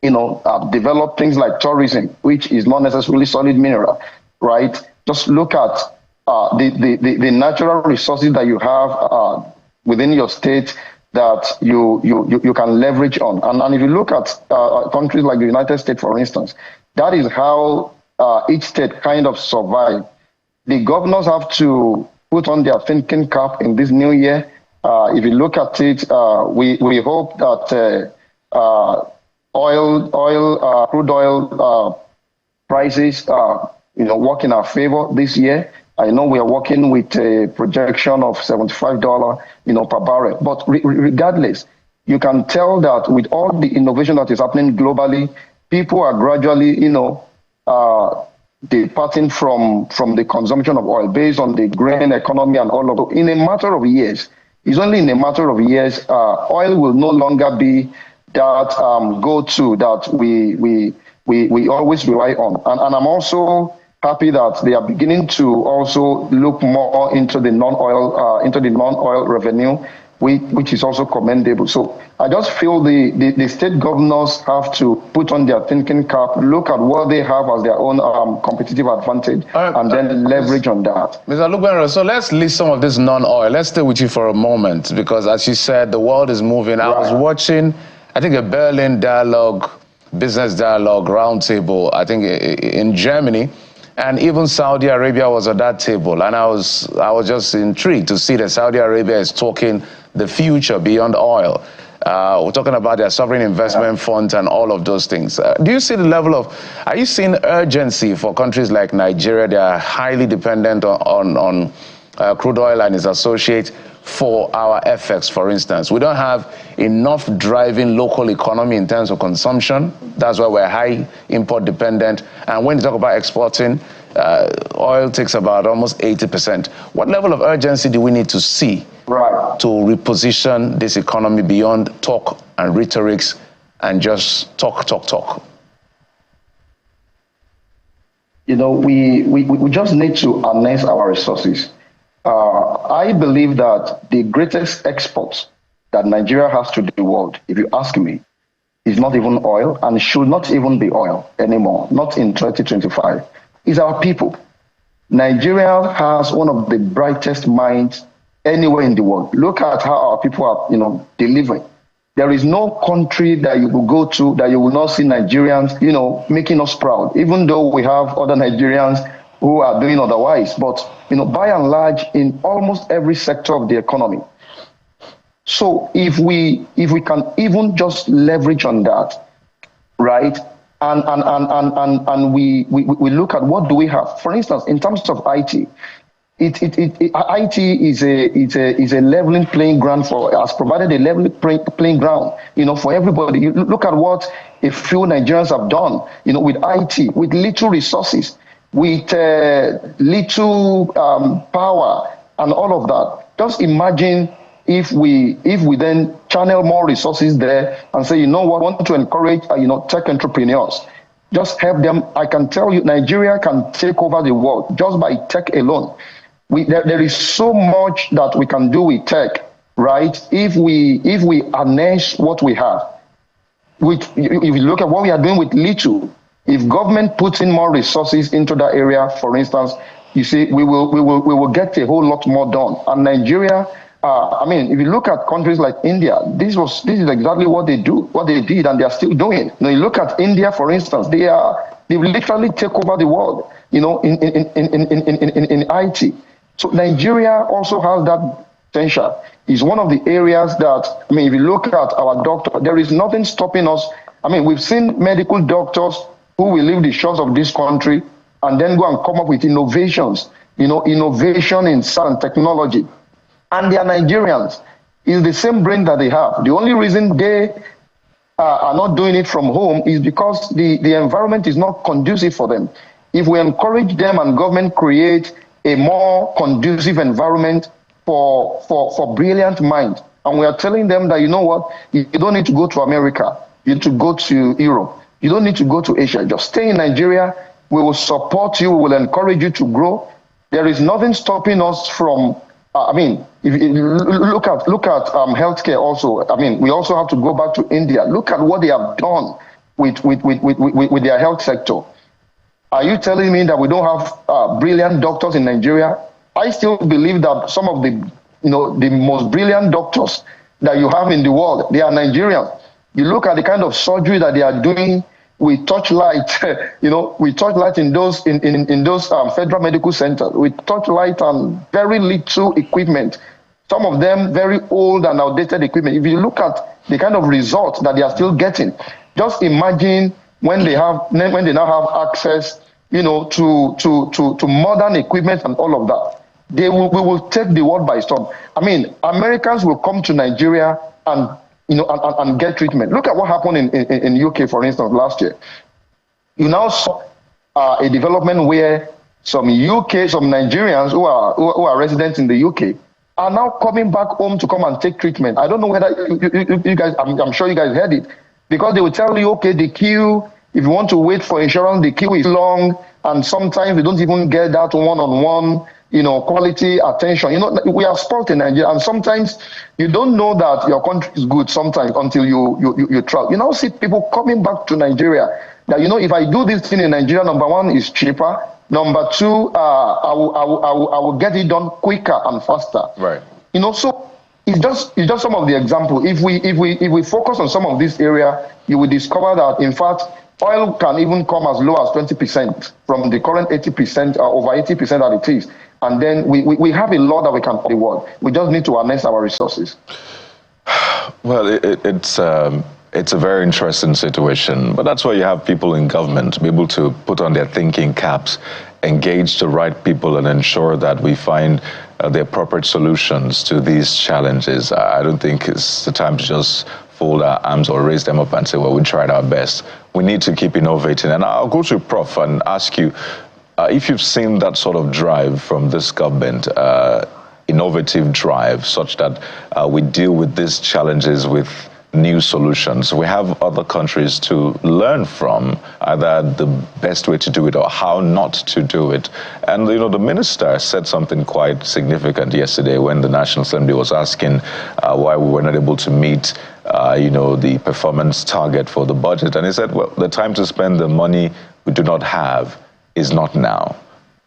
develop things like tourism, which is not necessarily solid mineral, right? Just look at the natural resources that you have within your state that you can leverage on. And if you look at countries like the United States, for instance, that is how each state kind of survived. The governors have to put on their thinking cap in this new year. If you look at it, we hope that crude oil prices work in our favor this year. I know we are working with a projection of $75, per barrel. But regardless, you can tell that with all the innovation that is happening globally, people are gradually, departing from the consumption of oil based on the grain economy and all of it. In a matter of years, it's only in a matter of years, oil will no longer be that go-to that we always rely on. And I'm also happy that they are beginning to also look more into the non-oil revenue, which is also commendable. So I just feel the state governors have to put on their thinking cap, look at what they have as their own competitive advantage, and then leverage on that. Mr. Lugbenro, so let's list some of this non-oil. Let's stay with you for a moment, because as you said, the world is moving. Right. I was watching, I think, a Berlin business dialogue roundtable, I think in Germany, and even Saudi Arabia was at that table. And I was just intrigued to see that Saudi Arabia is talking the future beyond oil. We're talking about their sovereign investment funds and all of those things. Do you see the level of, are you seeing urgency for countries like Nigeria? They are highly dependent on crude oil and its associates for our FX, for instance. We don't have enough driving local economy in terms of consumption. That's why we're high import dependent. And when you talk about exporting, oil takes about almost 80%. What level of urgency do we need to see to reposition this economy beyond talk and rhetorics and just talk? We just need to harness our resources. I believe that the greatest exports that Nigeria has to the world, if you ask me, is not even oil and should not even be oil anymore, not in 2025, is our people. Nigeria has one of the brightest minds anywhere in the world. Look at how our people are, delivering. There is no country that you will go to that you will not see Nigerians, making us proud, even though we have other Nigerians who are doing otherwise. But, by and large, in almost every sector of the economy. So if we can even just leverage on that, right? And we look at what do we have. For instance, in terms of IT, IT is a leveling playing ground has provided a leveling playing ground, for everybody. You look at what a few Nigerians have done, with IT, with little resources, with little power and all of that. Just imagine if we then channel more resources there and say, what, I want to encourage, tech entrepreneurs. Just help them. I can tell you, Nigeria can take over the world just by tech alone. There is so much that we can do with tech, right? If we harness what we have. If you look at what we are doing with little, if government puts in more resources into that area, for instance, you see, we will get a whole lot more done. And Nigeria, if you look at countries like India, this is exactly what they did, and they are still doing. You look at India, for instance, they literally take over the world, in IT. So Nigeria also has that potential. It's one of the areas that, if you look at our doctor, there is nothing stopping us. We've seen medical doctors who will leave the shores of this country and then go and come up with innovations, innovation in science and technology. And they are Nigerians. It's the same brain that they have. The only reason they are not doing it from home is because the environment is not conducive for them. If we encourage them and government create a more conducive environment for brilliant minds, and we are telling them that, you know what, you don't need to go to America, you need to go to Europe, you don't need to go to Asia, just stay in Nigeria, we will support you, we will encourage you to grow. There is nothing stopping us from, if you look at healthcare also. We also have to go back to India. Look at what they have done with their health sector. Are you telling me that we don't have brilliant doctors in Nigeria? I still believe that some of the most brilliant doctors that you have in the world, they are Nigerians. You look at the kind of surgery that they are doing with torchlight, with torchlight in those federal medical centers, with torchlight and very little equipment. Some of them very old and outdated equipment. If you look at the kind of results that they are still getting, just imagine when they now have access, to modern equipment and all of that. We will take the world by storm. Americans will come to Nigeria and get treatment. Look at what happened in UK, for instance, last year. You now saw a development where some Nigerians who are residents in the UK are now coming back home to come and take treatment. I don't know whether you guys, I'm sure you guys heard it, because they will tell you, okay, the queue, if you want to wait for insurance, the queue is long, and sometimes we don't even get that one-on-one quality attention. We are spoiled in Nigeria, and sometimes you don't know that your country is good sometimes until you travel. You now see people coming back to Nigeria that, if I do this thing in Nigeria, number one, is cheaper. Number two, I will get it done quicker and faster. Right. So it's just some of the example. If we focus on some of this area, you will discover that, in fact, oil can even come as low as 20% from the current 80%, over 80% that it is. And then we have a lot that we can reward. We just need to harness our resources. Well, it's a very interesting situation, but that's why you have people in government to be able to put on their thinking caps, engage the right people, and ensure that we find the appropriate solutions to these challenges. I don't think it's the time to just fold our arms or raise them up and say, well, we tried our best. We need to keep innovating. And I'll go to Prof and ask you, if you've seen that sort of drive from this government, innovative drive, such that we deal with these challenges with new solutions. We have other countries to learn from, either the best way to do it or how not to do it. And, the minister said something quite significant yesterday when the National Assembly was asking why we were not able to meet, the performance target for the budget. And he said, well, the time to spend the money we do not have is not now.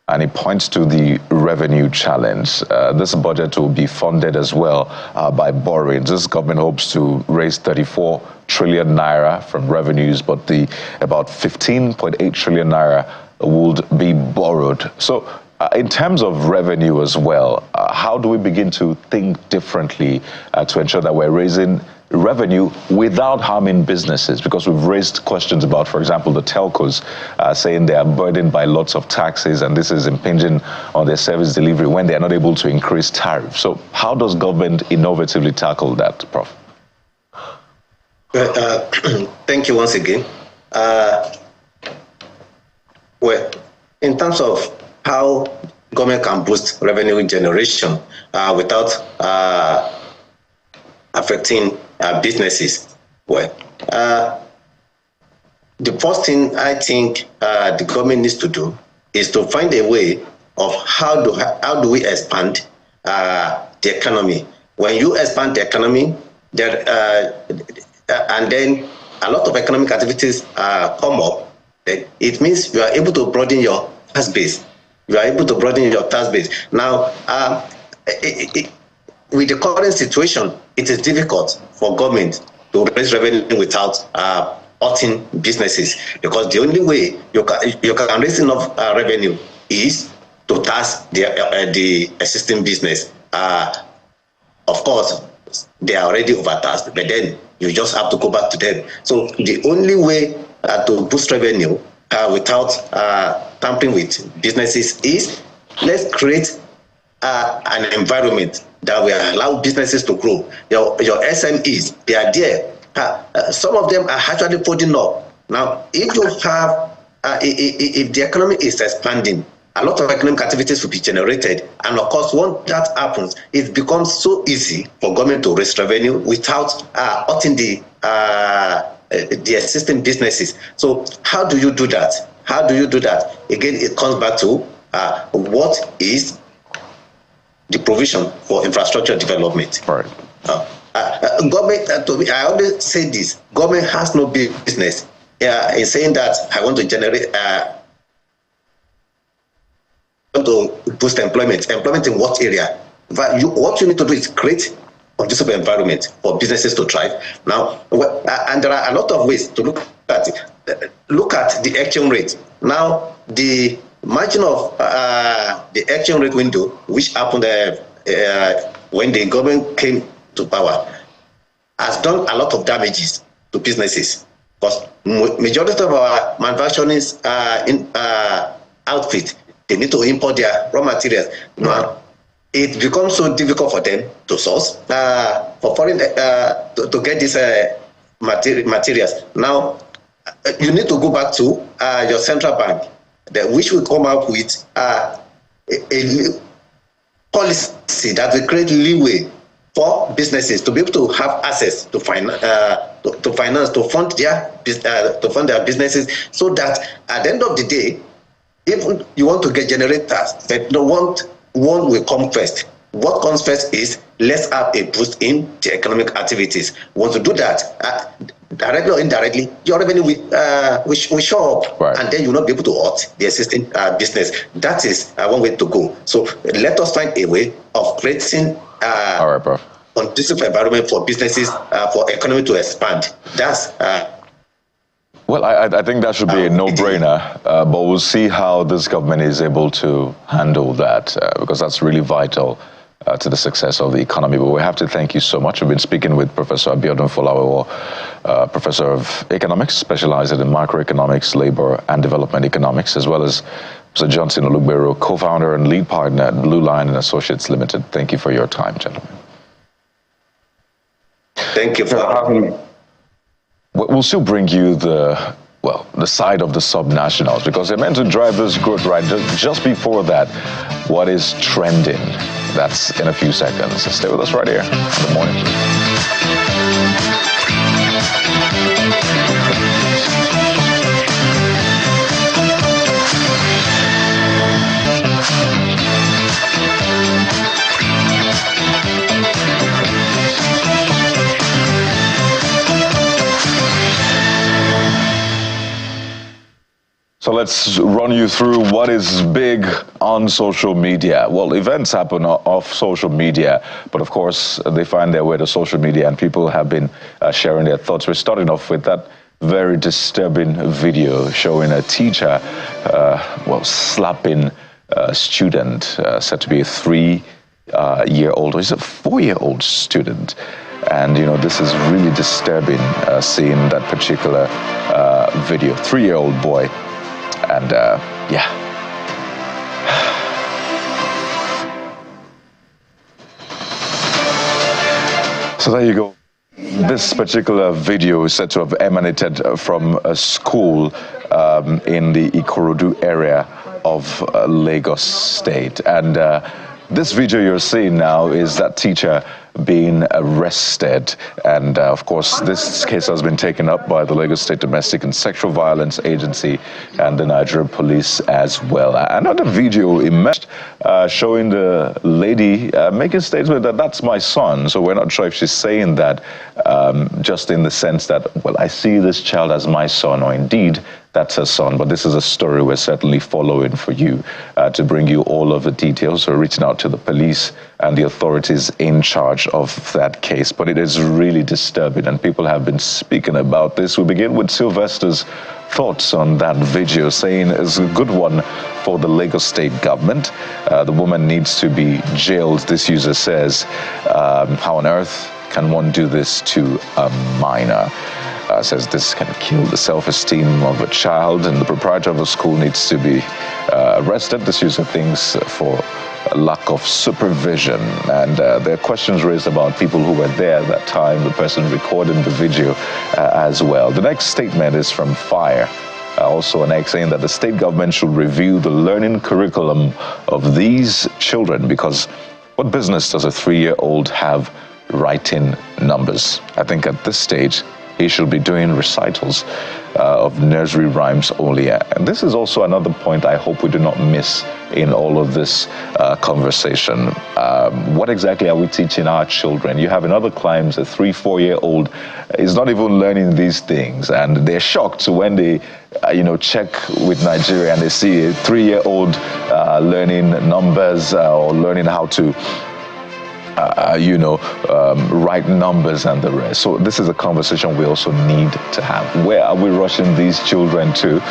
And he points to the revenue challenge. This budget will be funded as well by borrowing. This government hopes to raise 34 trillion naira from revenues, but about 15.8 trillion naira would be borrowed. So in terms of revenue as well, how do we begin to think differently to ensure that we're raising revenue without harming businesses? Because we've raised questions about, for example, the telcos saying they are burdened by lots of taxes and this is impinging on their service delivery when they are not able to increase tariffs. So how does government innovatively tackle that, Prof? Thank you once again. Well, in terms of how government can boost revenue generation without affecting businesses, well, the first thing I think the government needs to do is to find a way of how do we expand the economy. When you expand the economy, and then a lot of economic activities come up, it means you are able to broaden your tax base. You are able to broaden your tax base. Now, with the current situation, it is difficult for government to raise revenue without hurting businesses, because the only way you can raise enough revenue is to tax the existing business. Of course, they are already overtaxed, but then you just have to go back to them. So the only way to boost revenue without tampering with businesses is, let's create an environment that will allow businesses to grow. Your SMEs, they are there some of them are actually folding up. Now, if you have, if the economy is expanding, a lot of economic activities will be generated. And of course, once that happens, it becomes so easy for government to raise revenue without hurting the existing businesses. So how do you do that? How do you do that? Again, it comes back to what is the provision for infrastructure development. Right. Government, I always say this, government has no business in saying that I want to generate, to boost employment. Employment in what area? What you need to do is create conducive environment for businesses to thrive. Now, and there are a lot of ways to look at it. Look at the exchange rate. Now, the margin of the exchange rate window, which happened when the government came to power, has done a lot of damages to businesses, because majority of our manufacturing outfit, they need to import their raw materials. Now, it becomes so difficult for them to source for foreign to get these materials. Now, you need to go back to your central bank, which will come up with a policy that will create leeway for businesses to be able to have access to finance, to fund their businesses, so that at the end of the day, if you want to get generators, but one will come first. What comes first is, let's have a boost in the economic activities. Want to do that, directly or indirectly, your revenue will show up, right, and then you'll not be able to hurt the existing business. That is one way to go. So let us find a way of creating all right, bro, conducive environment for businesses, for economy to expand. That's well, I think that should be a no-brainer, but we'll see how this government is able to handle that, because that's really vital to the success of the economy. But we have to thank you so much. We've been speaking with Professor Abiodun Folawiwo, Professor of Economics, specializing in macroeconomics, labor, and development economics, as well as Mr. Johnson Olugbero, co-founder and lead partner at Blue Line and Associates Limited. Thank you for your time, gentlemen. Thank you for having me. We'll still bring you the side of the subnationals, because they're meant to drive this growth, right? Just before that, what is trending? That's in a few seconds. Stay with us right here in the morning. So let's run you through what is big on social media. Well, events happen off social media, but of course, they find their way to social media, and people have been sharing their thoughts. We're starting off with that very disturbing video showing a teacher, slapping a student, said to be a 3-year-old, or is it 4-year-old student? And, you know, this is really disturbing, seeing that particular video. 3-year-old boy. And yeah. So there you go. This particular video is said to have emanated from a school in the Ikorodu area of Lagos State. And this video you're seeing now is that teacher being arrested, and of course this case has been taken up by the Lagos State Domestic and Sexual Violence Agency and the Nigerian police as well. Another video emerged showing the lady making statements that that's my son. So we're not sure if she's saying that just in the sense that, well, I see this child as my son, or indeed that's her son. But this is a story we're certainly following for you to bring you all of the details. We're reaching out to the police and the authorities in charge of that case. But it is really disturbing, and people have been speaking about this. We begin with Sylvester's thoughts on that video, saying it's a good one for the Lagos State government. The woman needs to be jailed, this user says. How on earth can one do this to a minor? Says this can kill the self-esteem of a child, and the proprietor of the school needs to be arrested. This user thinks for lack of supervision. And there are questions raised about people who were there at that time, the person recording the video as well. The next statement is from Fire. Also an ex saying that the state government should review the learning curriculum of these children, because what business does a 3-year-old have writing numbers? I think at this stage, he should be doing recitals of nursery rhymes only. And this is also another point I hope we do not miss in all of this conversation. What exactly are we teaching our children? You have in other climes a 3-4-year-old is not even learning these things, and they're shocked when they check with Nigeria and they see a 3-year-old learning numbers or learning how to write numbers and the rest. So this is a conversation we also need to have. Where are we rushing these children to?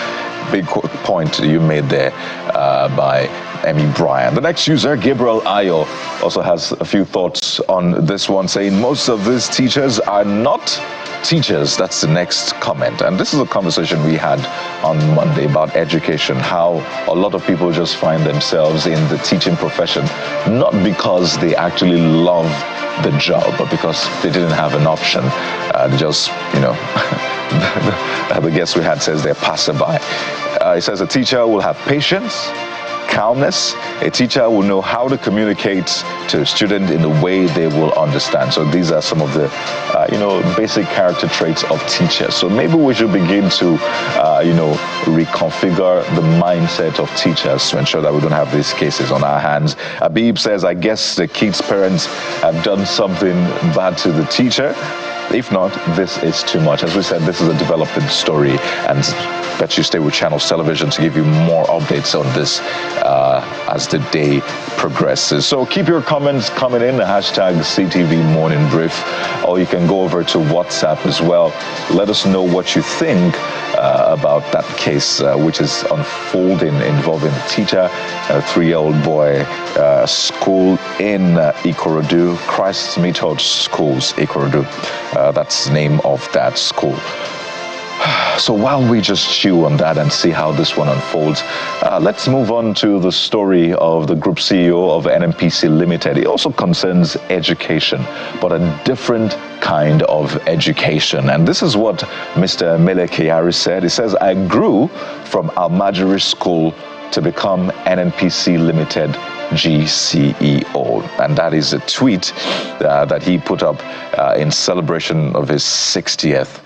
Big point you made there by Emmy Bryan. The next user, Gabriel Ayo, also has a few thoughts on this one, saying most of these teachers are not teachers. That's the next comment. And this is a conversation we had on Monday about education, how a lot of people just find themselves in the teaching profession, not because they actually love the job, but because they didn't have an option. They just, the guest we had says they're passerby. He says a teacher will have patience, calmness. A teacher will know how to communicate to a student in a way they will understand. So these are some of the, basic character traits of teachers. So maybe we should begin to, reconfigure the mindset of teachers to ensure that we don't have these cases on our hands. Abib says, I guess the kids' parents have done something bad to the teacher. If not, this is too much. As we said, this is a developing story, and bet you stay with Channels Television to give you more updates on this as the day progresses. So keep your comments coming in, the hashtag CTV Morning Brief, or you can go over to WhatsApp as well. Let us know what you think about that case, which is unfolding involving a teacher, a 3-year-old boy, school in Ikorodu, Christ's Method Schools, Ikorodu. That's the name of that school. So while we just chew on that and see how this one unfolds, let's move on to the story of the group CEO of NNPC Limited. It also concerns education, but a different kind of education. And this is what Mr. Mele Kyari said. He says, I grew from Almajiri School to become NNPC Limited GCEO. And that is a tweet that he put up in celebration of his 60th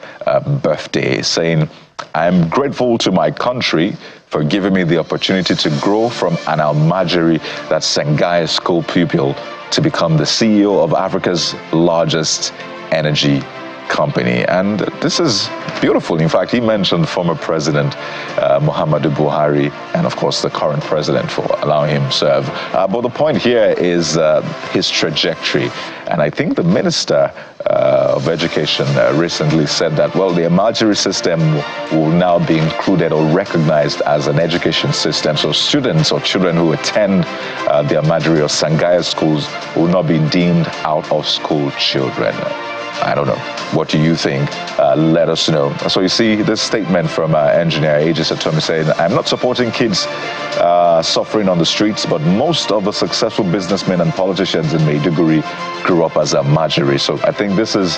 birthday, saying, I'm grateful to my country for giving me the opportunity to grow from an Almajiri, that's Sengaya school pupil, to become the CEO of Africa's largest energy company. And this is beautiful. In fact, he mentioned former President Muhammadu Buhari and, of course, the current president for allowing him to serve. But the point here is his trajectory. And I think the Minister of Education recently said that, well, the Almajiri system will now be included or recognized as an education system. So students or children who attend the Almajiri or Sangaya schools will not be deemed out of school children. I don't know. What do you think? Let us know. So you see this statement from engineer Aegis Atomi saying, I'm not supporting kids suffering on the streets, but most of the successful businessmen and politicians in Maiduguri grew up as a Almajiri. So I think this is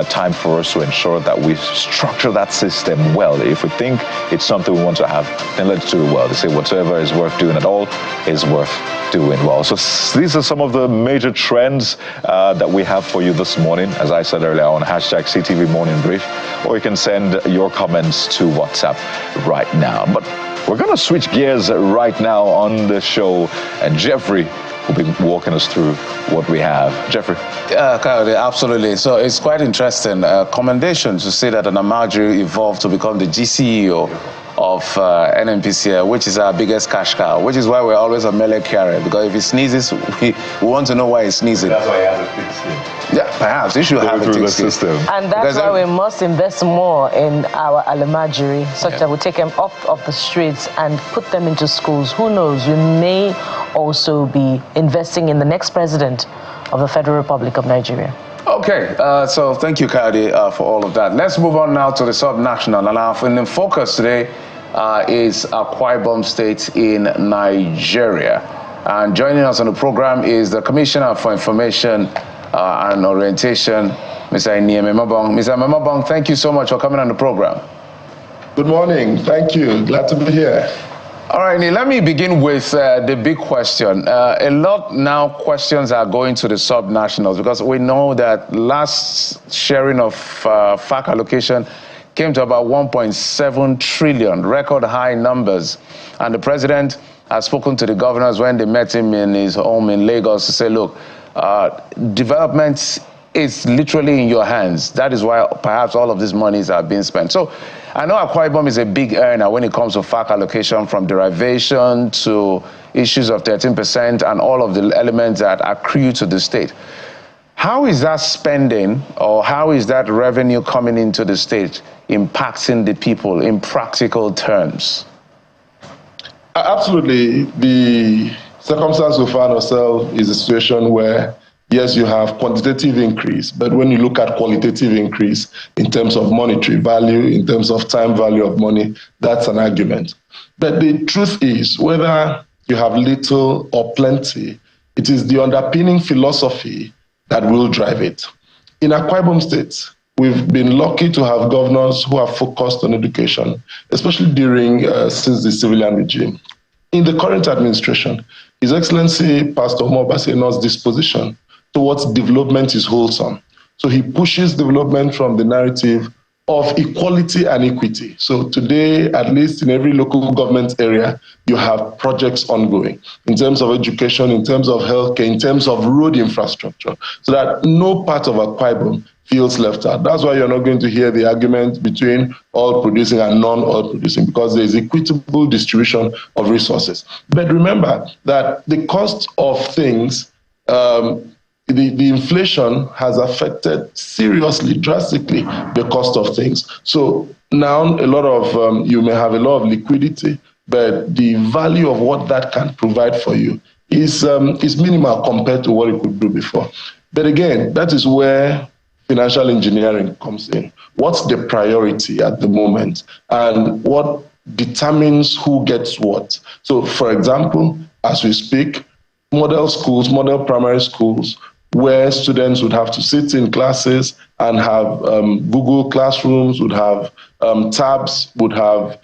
time for us to ensure that we structure that system well. If we think it's something we want to have, then let's do it well. They say whatever is worth doing at all is worth doing well. So these are some of the major trends that we have for you this morning, as I said earlier, on hashtag CTV Morning Brief, or you can send your comments to WhatsApp right now. But we're going to switch gears right now on the show, and Jeffrey will be walking us through what we have. Jeffrey. Yeah, absolutely. So it's quite interesting. Commendation to see that an Almajiri evolved to become the GCEO of NNPC, which is our biggest cash cow, which is why we're always a Mele Kyari, because if he sneezes, we want to know why he's sneezing. That's why he has a thick skin. Yeah, perhaps he should have a thick skin. And that's why we must invest more in our Almajiri, such that we take them off of the streets and put them into schools. Who knows, we may also be investing in the next president of the Federal Republic of Nigeria. Okay, so thank you, Kadi, for all of that. Let's move on now to the sub-national. And in focus today is Akwa Ibom State in Nigeria. And joining us on the program is the Commissioner for Information and Orientation, Mr. Memabong. Mr. Memabong, thank you so much for coming on the program. Good morning. Thank you. Glad to be here. All right, let me begin with the big question. A lot now questions are going to the sub-nationals because we know that last sharing of FAC allocation came to about 1.7 trillion, record high numbers. And the president has spoken to the governors when they met him in his home in Lagos to say, look, development is literally in your hands. That is why perhaps all of these monies are being spent. So I know Akwa Ibom is a big earner when it comes to FAC allocation, from derivation to issues of 13% and all of the elements that accrue to the state. How is that spending, or how is that revenue coming into the state impacting the people in practical terms? Absolutely. The circumstance we find ourselves is a situation where, yes, you have quantitative increase, but when you look at qualitative increase in terms of monetary value, in terms of time value of money, that's an argument. But the truth is, whether you have little or plenty, it is the underpinning philosophy that will drive it. In Akwa Ibom State, we've been lucky to have governors who are focused on education, especially since the civilian regime. In the current administration, His Excellency Pastor Obaseno's disposition towards development is wholesome. So he pushes development from the narrative of equality and equity. So today, at least in every local government area, you have projects ongoing in terms of education, in terms of healthcare, in terms of road infrastructure, so that no part of Akwa Ibom feels left out. That's why you're not going to hear the argument between oil producing and non-oil producing, because there is equitable distribution of resources. But remember that the cost of things, the inflation has affected seriously, drastically, the cost of things. So now a lot of, you may have a lot of liquidity, but the value of what that can provide for you is minimal compared to what it could do before. But again, that is where financial engineering comes in. What's the priority at the moment, and what determines who gets what? So for example, as we speak, model schools, model primary schools, where students would have to sit in classes and have Google Classrooms, would have tabs, would have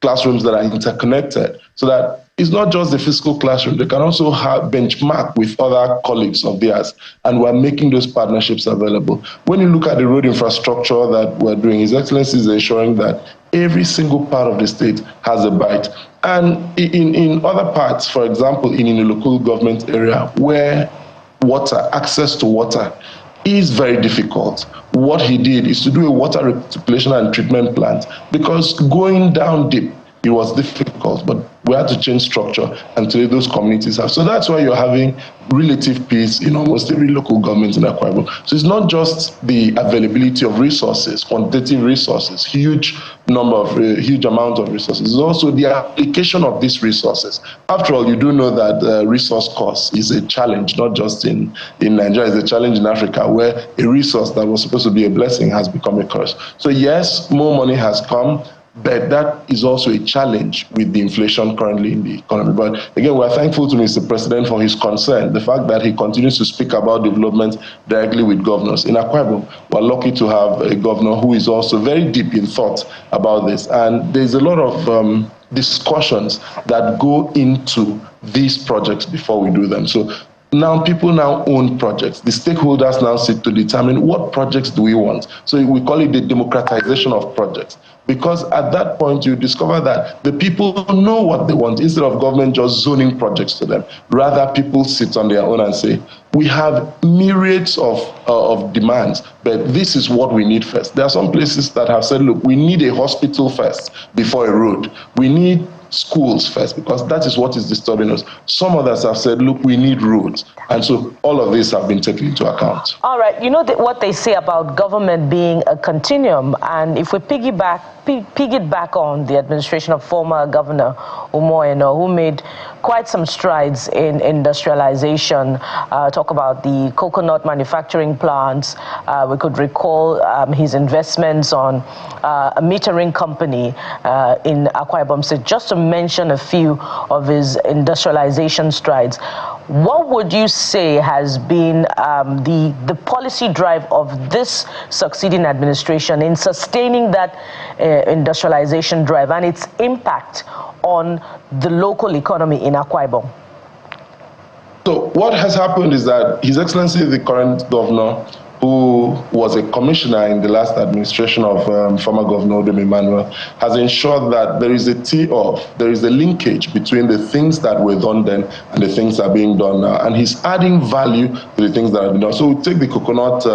classrooms that are interconnected, so that it's not just the physical classroom. They can also have benchmark with other colleagues of theirs, and we're making those partnerships available. When you look at the road infrastructure that we're doing, His Excellency is ensuring that every single part of the state has a bite. And in other parts, for example, in a local government area where access to water is very difficult, what he did is to do a water recirculation and treatment plant, because going down deep, it was difficult, but we had to change structure, and today those communities have. So that's why you're having relative peace in almost every local government in Akwa Ibom. So it's not just the availability of resources, quantitative resources, huge amount of resources. It's also the application of these resources. After all, you do know that resource cost is a challenge, not just in Nigeria, it's a challenge in Africa, where a resource that was supposed to be a blessing has become a curse. So yes, more money has come, but that is also a challenge with the inflation currently in the economy. But again, we're thankful to Mr. President for his concern, the fact that he continues to speak about development directly with governors. In Akwa Ibom, we're lucky to have a governor who is also very deep in thought about this. And there's a lot of discussions that go into these projects before we do them. So now people now own projects. The stakeholders now sit to determine what projects do we want. So we call it the democratization of projects. Because at that point, you discover that the people know what they want, instead of government just zoning projects to them. Rather, people sit on their own and say, we have myriads of demands, but this is what we need first. There are some places that have said, look, we need a hospital first before a road. We need schools first, because that is what is disturbing us. Some others have said, look, we need roads. And so all of these have been taken into account. All right. You know what they say about government being a continuum, and if we pig it back on the administration of former Governor Umoeno, who made quite some strides in industrialization. Talk about the coconut manufacturing plants. We could recall his investments on a metering company in Akwa Ibom State, just to mention a few of his industrialization strides. What would you say has been the policy drive of this succeeding administration in sustaining that industrialization drive and its impact on the local economy in Akwa Ibom? So what has happened is that His Excellency, the current governor, who was a commissioner in the last administration of former Governor Odom Emmanuel, has ensured that there is a linkage between the things that were done then and the things that are being done now. And he's adding value to the things that are being done. So we take the coconut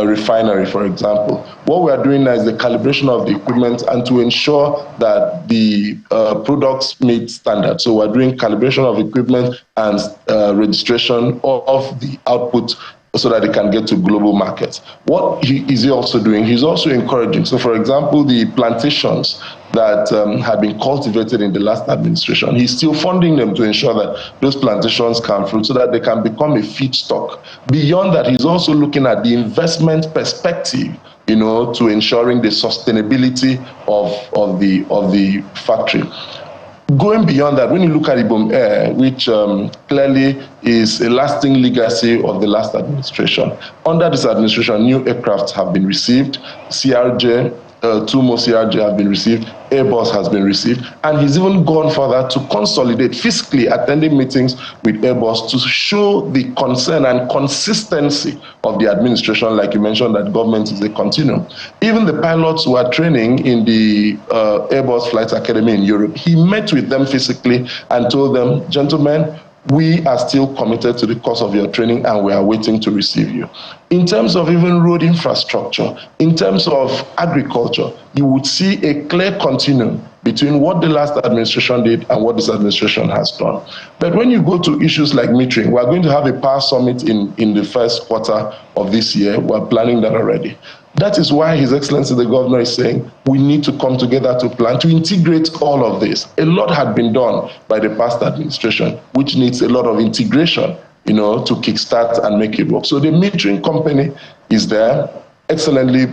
refinery, for example. What we are doing now is the calibration of the equipment and to ensure that the products meet standards. So we're doing calibration of equipment and registration of the output so that they can get to global markets. What is he also doing? He's also encouraging. So, for example, the plantations that had been cultivated in the last administration, he's still funding them to ensure that those plantations can fruit so that they can become a feedstock. Beyond that, he's also looking at the investment perspective, to ensuring the sustainability of the factory. Going beyond that, when you look at Ibom Air, which clearly is a lasting legacy of the last administration, under this administration, new aircrafts have been received, CRJ, 2 more CRJ have been received, Airbus has been received, and he's even gone further to consolidate, physically attending meetings with Airbus to show the concern and consistency of the administration, like you mentioned, that government is a continuum. Even the pilots who are training in the Airbus Flight Academy in Europe, he met with them physically and told them, gentlemen, we are still committed to the course of your training and we are waiting to receive you. In terms of even road infrastructure, in terms of agriculture, you would see a clear continuum between what the last administration did and what this administration has done. But when you go to issues like metering, we're going to have a power summit in the first quarter of this year. We're planning that already. That is why His Excellency the Governor is saying we need to come together to plan, to integrate all of this. A lot had been done by the past administration, which needs a lot of integration, to kickstart and make it work. So the metering company is there, excellently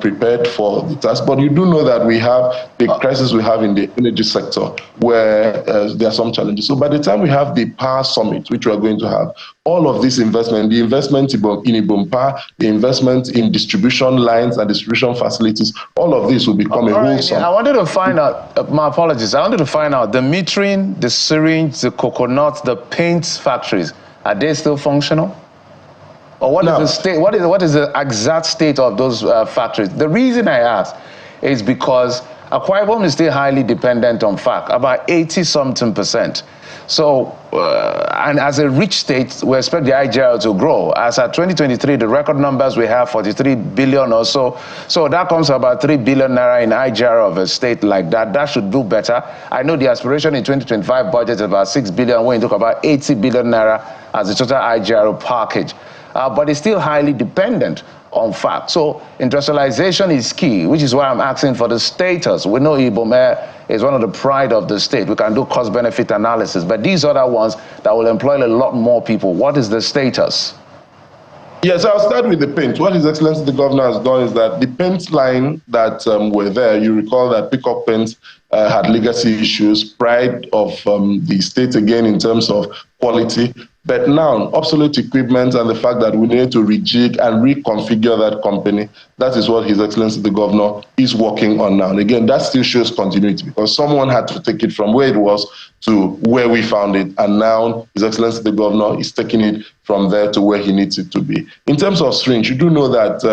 prepared for the task. But you do know that we have the crisis we have in the energy sector where there are some challenges. So by the time we have the power summit, which we are going to have, all of this investment, the investment in Ibom Power, the investment in distribution lines and distribution facilities, all of this will become a wholesome. I wanted to find out, my apologies, I wanted to find out the metering, the syringe, the coconut, the paint factories, are they still functional? Or what is the state? What is the exact state of those factories? The reason I ask is because Akwa Ibom is still highly dependent on FAC, about 80-something%. So, and as a rich state, we expect the IGR to grow. As at 2023, the record numbers we have 43 billion or so. So that comes to about 3 billion naira in IGR of a state like that. That should do better. I know the aspiration in 2025 budget is about 6 billion. When you talk about 80 billion naira as a total IGR package. But it's still highly dependent on FAC. So industrialization is key, which is why I'm asking for the status. We know Ibom Air is one of the pride of the state. We can do cost-benefit analysis, but these other ones that will employ a lot more people, what is the status? Yes, I'll start with the paint. What His Excellency the Governor has done is that the paint line that were there, you recall that Pickup Paint had legacy issues, pride of the state again in terms of quality. But now, obsolete equipment and the fact that we need to rejig and reconfigure that company, that is what His Excellency the Governor is working on now. And again, that still shows continuity because someone had to take it from where it was to where we found it. And now His Excellency the Governor is taking it from there to where he needs it to be. In terms of syringe, you do know that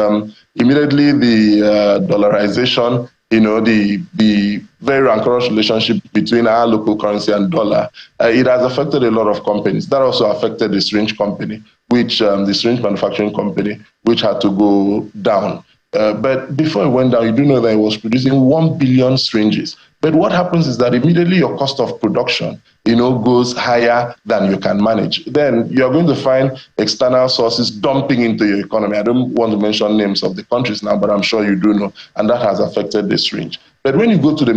immediately the dollarization, the very rancorous relationship between our local currency and dollar, it has affected a lot of companies. That also affected the syringe company, which the syringe manufacturing company, which had to go down. But before it went down, you do know that it was producing 1 billion syringes. But what happens is that immediately your cost of production, goes higher than you can manage. Then you're going to find external sources dumping into your economy. I don't want to mention names of the countries now, but I'm sure you do know. And that has affected the syringe. But when you go to the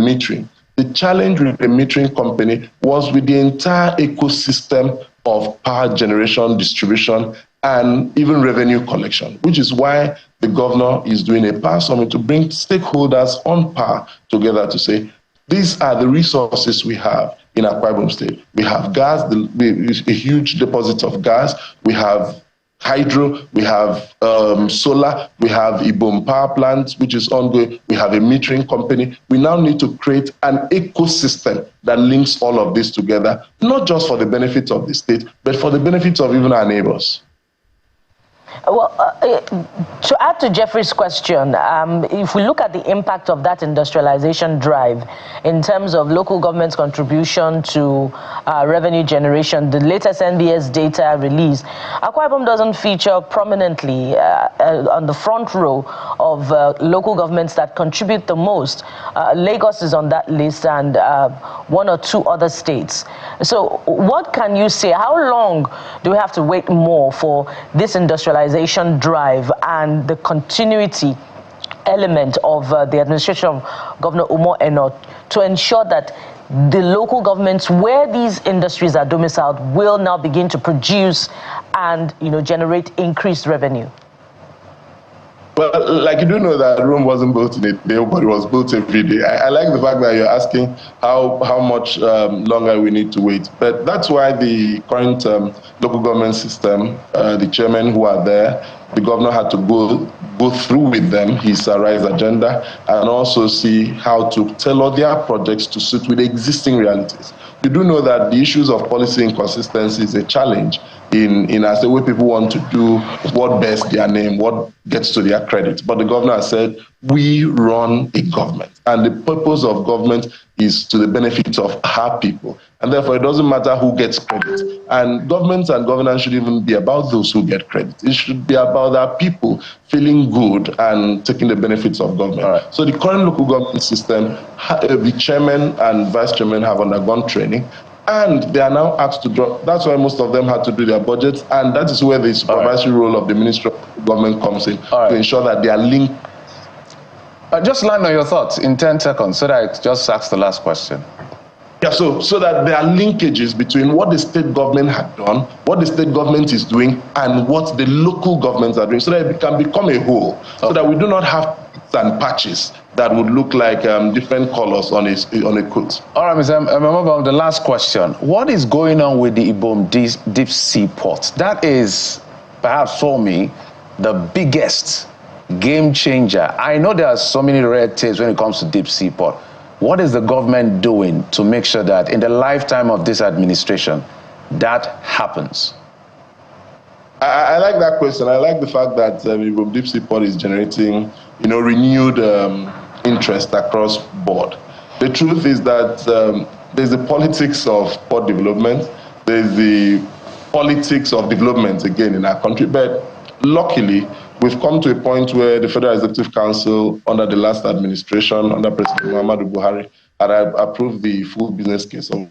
The challenge with the metering company was with the entire ecosystem of power generation, distribution, and even revenue collection, which is why the governor is doing a power summit to bring stakeholders on power together to say, these are the resources we have in Akwa Ibom State. We have gas, a huge deposit of gas. We have hydro, we have solar, we have Ibom power plant, which is ongoing. We have a metering company. We now need to create an ecosystem that links all of this together, not just for the benefit of the state, but for the benefit of even our neighbors. Well, to add to Jeffrey's question, if we look at the impact of that industrialization drive in terms of local government's contribution to revenue generation, the latest NBS data release, Akwa Ibom doesn't feature prominently on the front row of local governments that contribute the most. Lagos is on that list, and one or two other states. So what can you say? How long do we have to wait more for this industrialization drive and the continuity element of the administration of Governor Umo Eno to ensure that the local governments where these industries are domiciled will now begin to produce and, generate increased revenue? Well, like you do know that Rome wasn't built in a day, but it was built every day. I like the fact that you're asking how much longer we need to wait. But that's why the current local government system, the chairman who are there, the governor had to go through with them his RISE agenda and also see how to tailor their projects to suit with the existing realities. You do know that the issues of policy inconsistency is a challenge in as the way people want to do what bears their name, what gets to their credit. But the governor has said, we run a government, and the purpose of government is to the benefit of our people. And therefore, it doesn't matter who gets credit. And government and governance should even be about those who get credit. It should be about our people feeling good and taking the benefits of government. Right. So the current local government system, the chairman and vice chairman have undergone training, and they are now asked to drop. That's why most of them had to do their budgets, and that is where the supervisory role of the Ministry of Government comes in, to ensure that they are linked. Just land on your thoughts in 10 seconds so that I just ask the last question. Yeah, so that there are linkages between what the state government had done, what the state government is doing, and what the local governments are doing, so that it can become a whole, so that we do not have and patches that would look like different colors on a coat. All right, Mr. Ememobong, the last question. What is going on with the Ibom deep sea port? That is, perhaps for me, the biggest game changer. I know there are so many red tapes when it comes to deep sea port. What is the government doing to make sure that in the lifetime of this administration, that happens? I like that question. I like the fact that Ibom Deep Sea Port is generating, renewed interest across board. The truth is that there's the politics of port development. There's the politics of development again in our country. But luckily, we've come to a point where the Federal Executive Council, under the last administration, under President Muhammadu Buhari, had approved the full business case of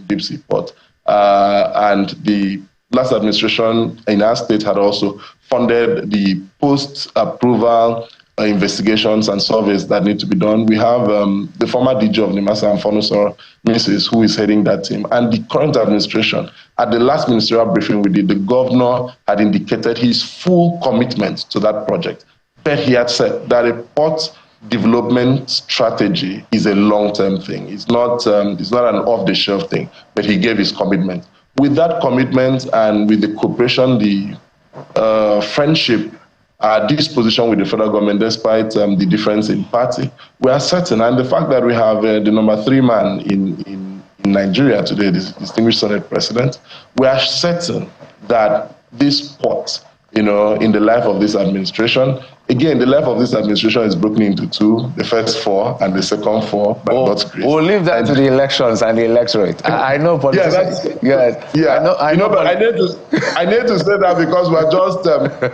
Deep Sea Port. And the last administration in our state had also funded the post-approval investigations and surveys that need to be done. We have the former DG of Nimasa and Fonusor, Mrs., who is heading that team. And the current administration, at the last ministerial briefing we did, the governor had indicated his full commitment to that project. But he had said that a port development strategy is a long-term thing. It's not an off-the-shelf thing, but he gave his commitment. With that commitment and with the cooperation, the friendship, disposition with the federal government, despite the difference in party, we are certain, and the fact that we have the number 3 man in Nigeria today, this distinguished Senate President, we are certain that this port, in the life of this administration, again, the life of this administration is broken into 2, the first 4 and the second 4 by God's grace. We'll leave that to the elections and the electorate. I know politics. I know, but I need to say that because we're just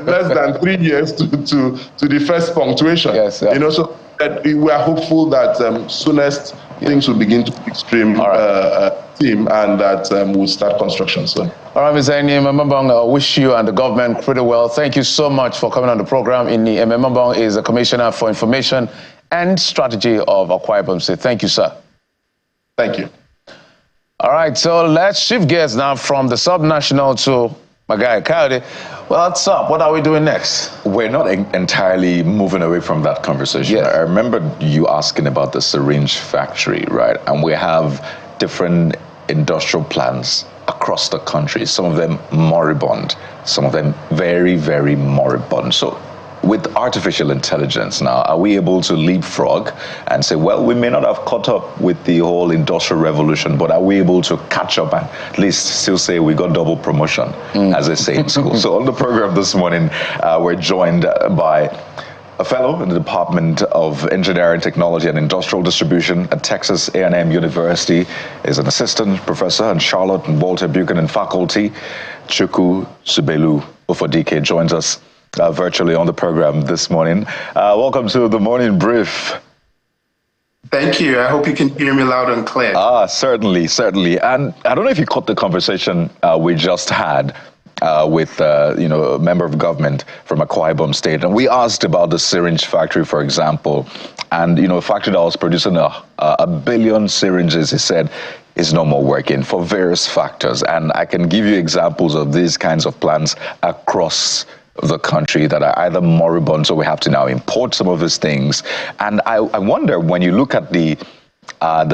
less than 3 years to the first punctuation. Yes, so we are hopeful that soonest things will begin to pick stream team, and that we'll start construction soon. All right, Mr. Ememobong, I wish you and the government pretty well. Thank you so much for coming on the program. Ememobong is the Commissioner for Information and Strategy of Akwa Ibom State. Thank you, sir. Thank you. All right, so let's shift gears now from the subnational to my guy, Coyote. Well, what's up? What are we doing next? We're not entirely moving away from that conversation. Yes. I remember you asking about the syringe factory, right? And we have different industrial plants across the country, some of them moribund, some of them very, very moribund. So with artificial intelligence now, are we able to leapfrog and say, well, we may not have caught up with the whole industrial revolution, but are we able to catch up and at least still say we got double promotion, as they say in school? So on the program this morning, we're joined by a fellow in the Department of Engineering, Technology and Industrial Distribution at Texas A&M University, is an assistant professor in Charlotte and Walter Buchanan Faculty. Chukwu Subelu Ufodike joins us virtually on the program this morning. Welcome to the Morning Brief. Thank you. I hope you can hear me loud and clear. Certainly. And I don't know if you caught the conversation we just had with a member of government from Akwa Ibom State, and we asked about the syringe factory, for example, and a factory that was producing a billion syringes, he said, is no more working for various factors. And I can give you examples of these kinds of plants across the country that are either moribund, so we have to now import some of these things. And I wonder, when you look at the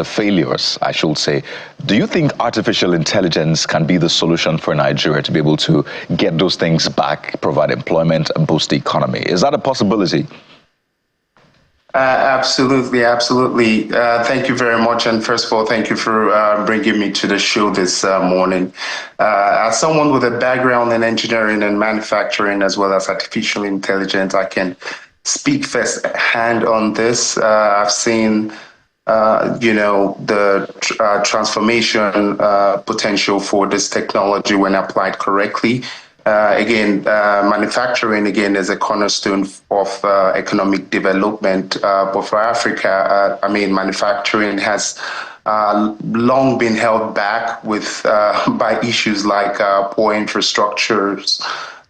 failures, I should say, do you think artificial intelligence can be the solution for Nigeria to be able to get those things back, provide employment, and boost the economy? Is that a possibility? Absolutely. Thank you very much. And first of all, thank you for bringing me to the show this morning. As someone with a background in engineering and manufacturing, as well as artificial intelligence, I can speak firsthand on this. I've seen the transformation potential for this technology when applied correctly. Manufacturing, is a cornerstone of economic development. But for Africa, manufacturing has long been held back by issues like poor infrastructures,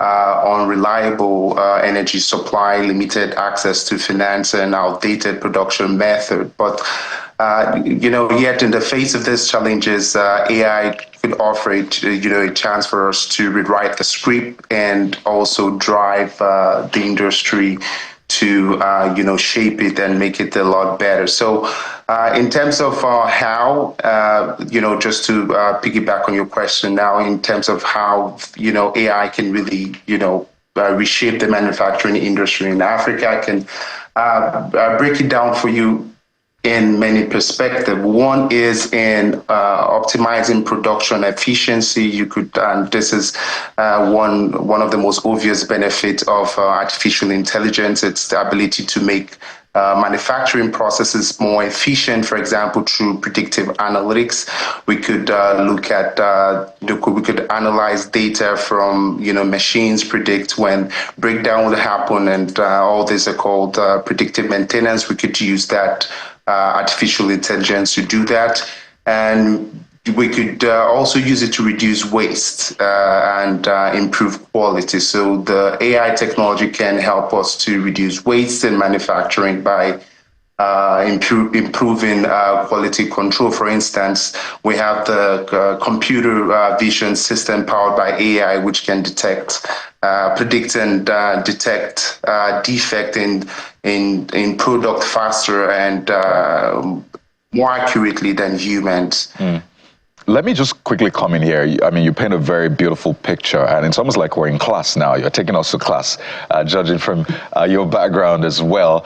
unreliable energy supply, limited access to finance, and outdated production method. But yet in the face of these challenges, AI could offer a chance for us to rewrite the script and also drive the industry to shape it and make it a lot better. So in terms of how, just to piggyback on your question now, in terms of how, AI can really, reshape the manufacturing industry in Africa, I can break it down for you in many perspectives. One is in optimizing production efficiency. You could, and this is one of the most obvious benefits of artificial intelligence. It's the ability to make manufacturing processes more efficient. For example, through predictive analytics, we could look at we could analyze data from machines, predict when breakdown will happen, and all these are called predictive maintenance. We could use that artificial intelligence to do that, and we could also use it to reduce waste and improve quality. So the AI technology can help us to reduce waste in manufacturing by improving quality control. For instance, we have the computer vision system powered by AI, which can predict and detect defect in product faster and more accurately than humans. Let me just quickly come in here. You paint a very beautiful picture, and it's almost like we're in class now. You're taking us to class, judging from your background as well.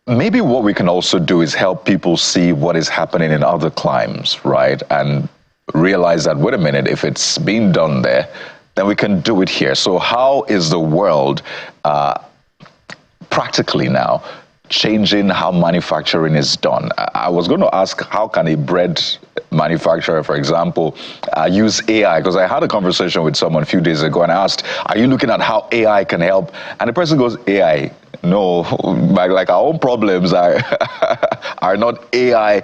Maybe what we can also do is help people see what is happening in other climes, right? And realize that, wait a minute, if it's being done there, then we can do it here. So how is the world practically now changing how manufacturing is done? I was going to ask, how can a bread manufacturer, for example, use AI? Because I had a conversation with someone a few days ago and I asked, are you looking at how AI can help? And the person goes, AI? No, like our own problems are not AI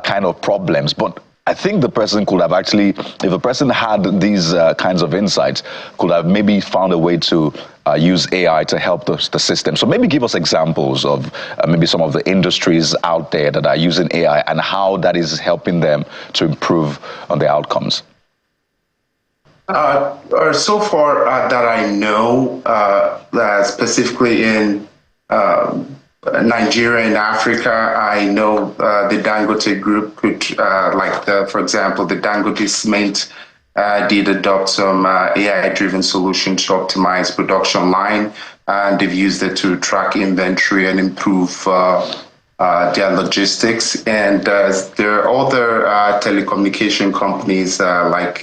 kind of problems. But I think the person could have actually, if a person had these kinds of insights, could have maybe found a way to use AI to help the system. So maybe give us examples of maybe some of the industries out there that are using AI and how that is helping them to improve on the outcomes. So far that I know, specifically in Nigeria and Africa, I know the Dangote group could, for example, the Dangote cement did adopt some AI-driven solutions to optimize production line, and they've used it to track inventory and improve their logistics. And there are other telecommunication companies like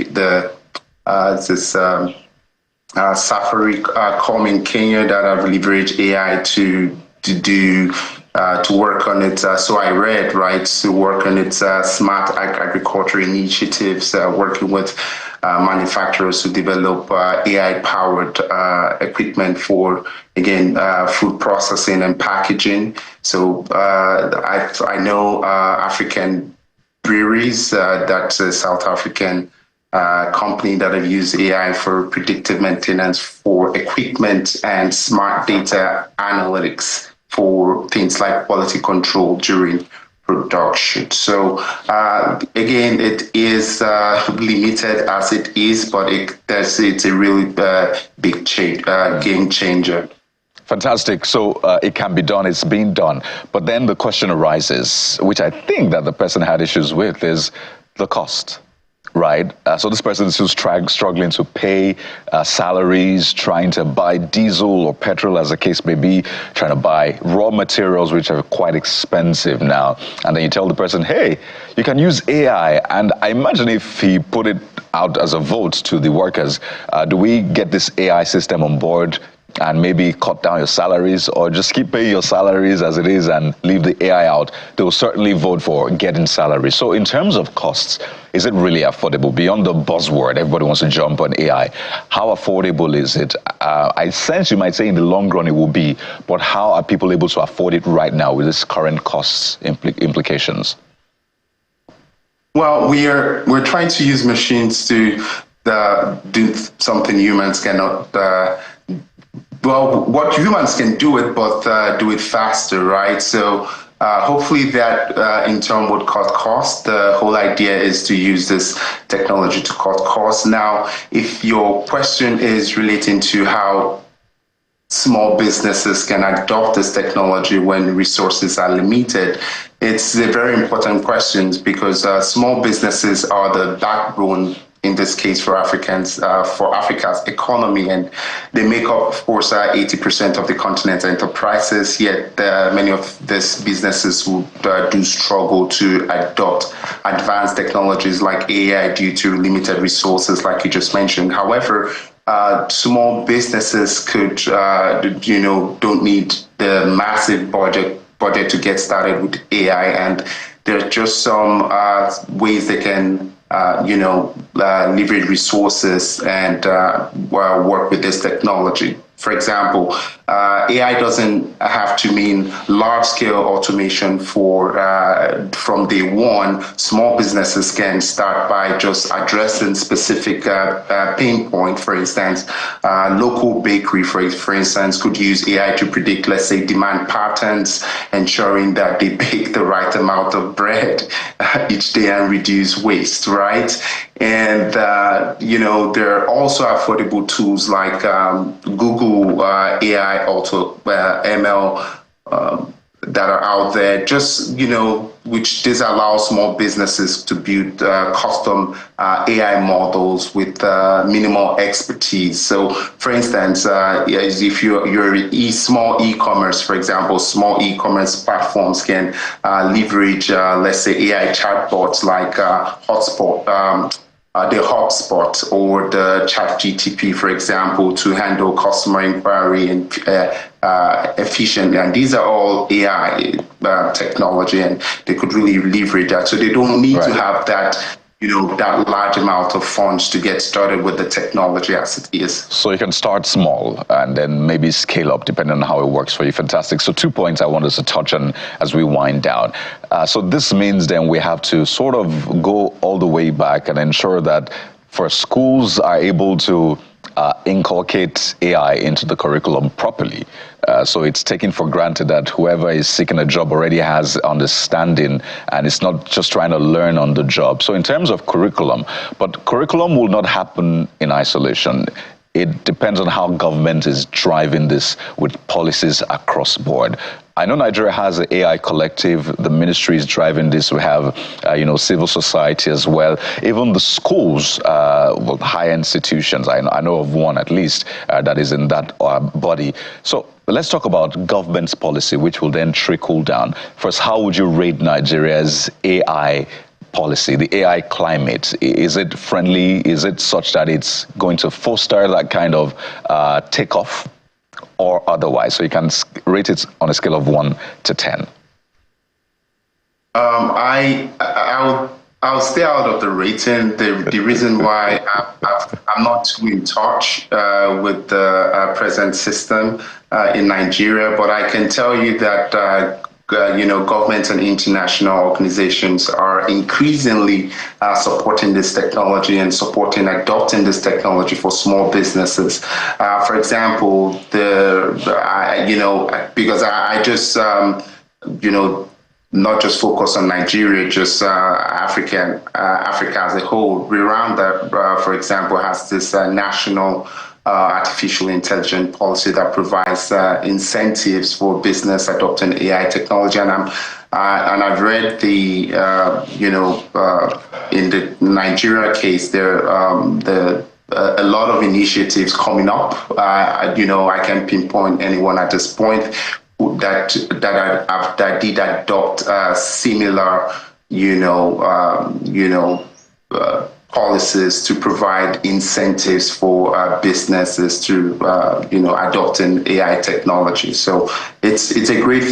Safaricom in Kenya that have leveraged AI to work on it. So I read, right, to work on its smart agriculture initiatives, working with manufacturers to develop AI-powered equipment for, again, food processing and packaging. So I know African breweries, that's a South African company that have used AI for predictive maintenance for equipment and smart data analytics for things like quality control during production. So again, it is limited as it is, but it's a really big game changer. Fantastic. So it can be done, it's being done. But then the question arises, which I think that the person had issues with, is the cost. Right. So this person is still struggling to pay salaries, trying to buy diesel or petrol, as the case may be, trying to buy raw materials, which are quite expensive now. And then you tell the person, hey, you can use AI. And I imagine if he put it out as a vote to the workers, do we get this AI system on board and maybe cut down your salaries, or just keep paying your salaries as it is and leave the AI out? They will certainly vote for getting salaries. So in terms of costs, is it really affordable? Beyond the buzzword, everybody wants to jump on AI. How affordable is it? I sense you might say in the long run it will be, but how are people able to afford it right now with its current costs implications? Well, we're trying to use machines to do something humans cannot. Well, what humans can do it, but do it faster, right? So hopefully that in turn would cut costs. The whole idea is to use this technology to cut costs. Now, if your question is relating to how small businesses can adopt this technology when resources are limited, it's a very important question, because small businesses are the backbone, in this case for Africa's economy, and they make up, of course, 80% of the continent's enterprises, yet many of these businesses would do struggle to adopt advanced technologies like AI due to limited resources, like you just mentioned. However, small businesses could, don't need the massive budget to get started with AI, and there are just some ways they can leverage resources and work with this technology. For example, AI doesn't have to mean large-scale automation from day one. Small businesses can start by just addressing specific pain point. For instance, local bakery, for instance, could use AI to predict, let's say, demand patterns, ensuring that they bake the right amount of bread each day and reduce waste, right? And, there are also affordable tools like Google AI Auto ML that are out there, which disallows small businesses to build custom AI models with minimal expertise. So, for instance, if you're small e-commerce, for example, small e-commerce platforms can leverage, let's say, AI chatbots like the HubSpot or the ChatGTP, for example, to handle customer inquiry and efficiently. And these are all AI technology, and they could really leverage that. So they don't need to have that that large amount of funds to get started with the technology as it is. So you can start small and then maybe scale up depending on how it works for you. Fantastic. So 2 points I want us to touch on as we wind down. So this means then we have to sort of go all the way back and ensure that for schools are able to inculcate AI into the curriculum properly. So it's taken for granted that whoever is seeking a job already has understanding and it's not just trying to learn on the job. So in terms of curriculum, but curriculum will not happen in isolation. It depends on how government is driving this with policies across board. I know Nigeria has an AI collective. The ministry is driving this. We have, civil society as well. Even the schools, higher institutions. I know of one at least that is in that body. So let's talk about government's policy, which will then trickle down. First, how would you rate Nigeria's AI policy, the AI climate? Is it friendly? Is it such that it's going to foster that kind of takeoff or otherwise? So you can rate it on a scale of 1 to 10. I'll stay out of the rating. The reason why I'm not too in touch with the present system in Nigeria, but I can tell you that government and international organizations are increasingly supporting this technology and adopting this technology for small businesses. For example, because I just, not just focus on Nigeria, just Africa as a whole. Rwanda, for example, has this national artificial intelligence policy that provides incentives for business adopting AI technology, and I've read the in the Nigeria case there a lot of initiatives coming up. I can't pinpoint anyone at this point that did adopt similar policies to provide incentives for businesses to adopting AI technology. So it's a great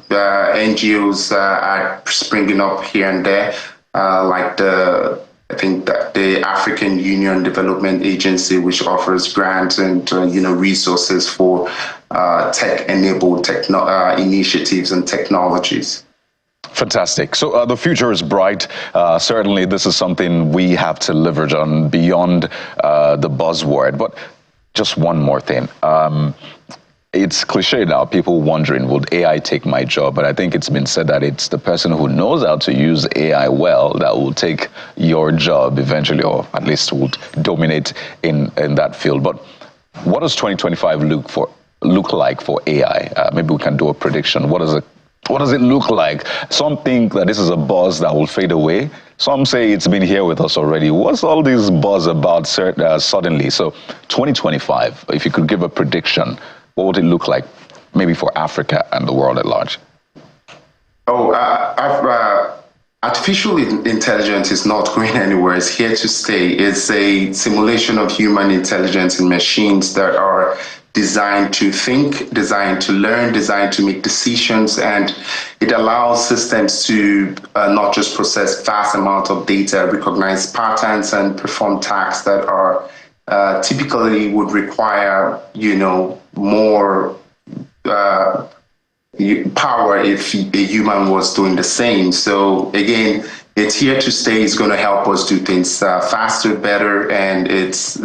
NGOs are springing up here and there, like I think that the African Union Development Agency, which offers grants and resources for tech-enabled initiatives and technologies. Fantastic. So the future is bright. Certainly, this is something we have to leverage on beyond the buzzword. But just one more thing. It's cliche now, people wondering, would AI take my job? But I think it's been said that it's the person who knows how to use AI well that will take your job eventually, or at least would dominate in that field. But what does 2025 look like for AI? Maybe we can do a prediction. What does it look like? Some think that this is a buzz that will fade away. Some say it's been here with us already. What's all this buzz about suddenly? So 2025, if you could give a prediction, what would it look like maybe for Africa and the world at large? Artificial intelligence is not going anywhere. It's here to stay. It's a simulation of human intelligence in machines that are designed to think, designed to learn, designed to make decisions, and it allows systems to not just process vast amounts of data, recognize patterns, and perform tasks that are typically would require, more power if a human was doing the same. So again, it's here to stay. It's going to help us do things faster, better, and it's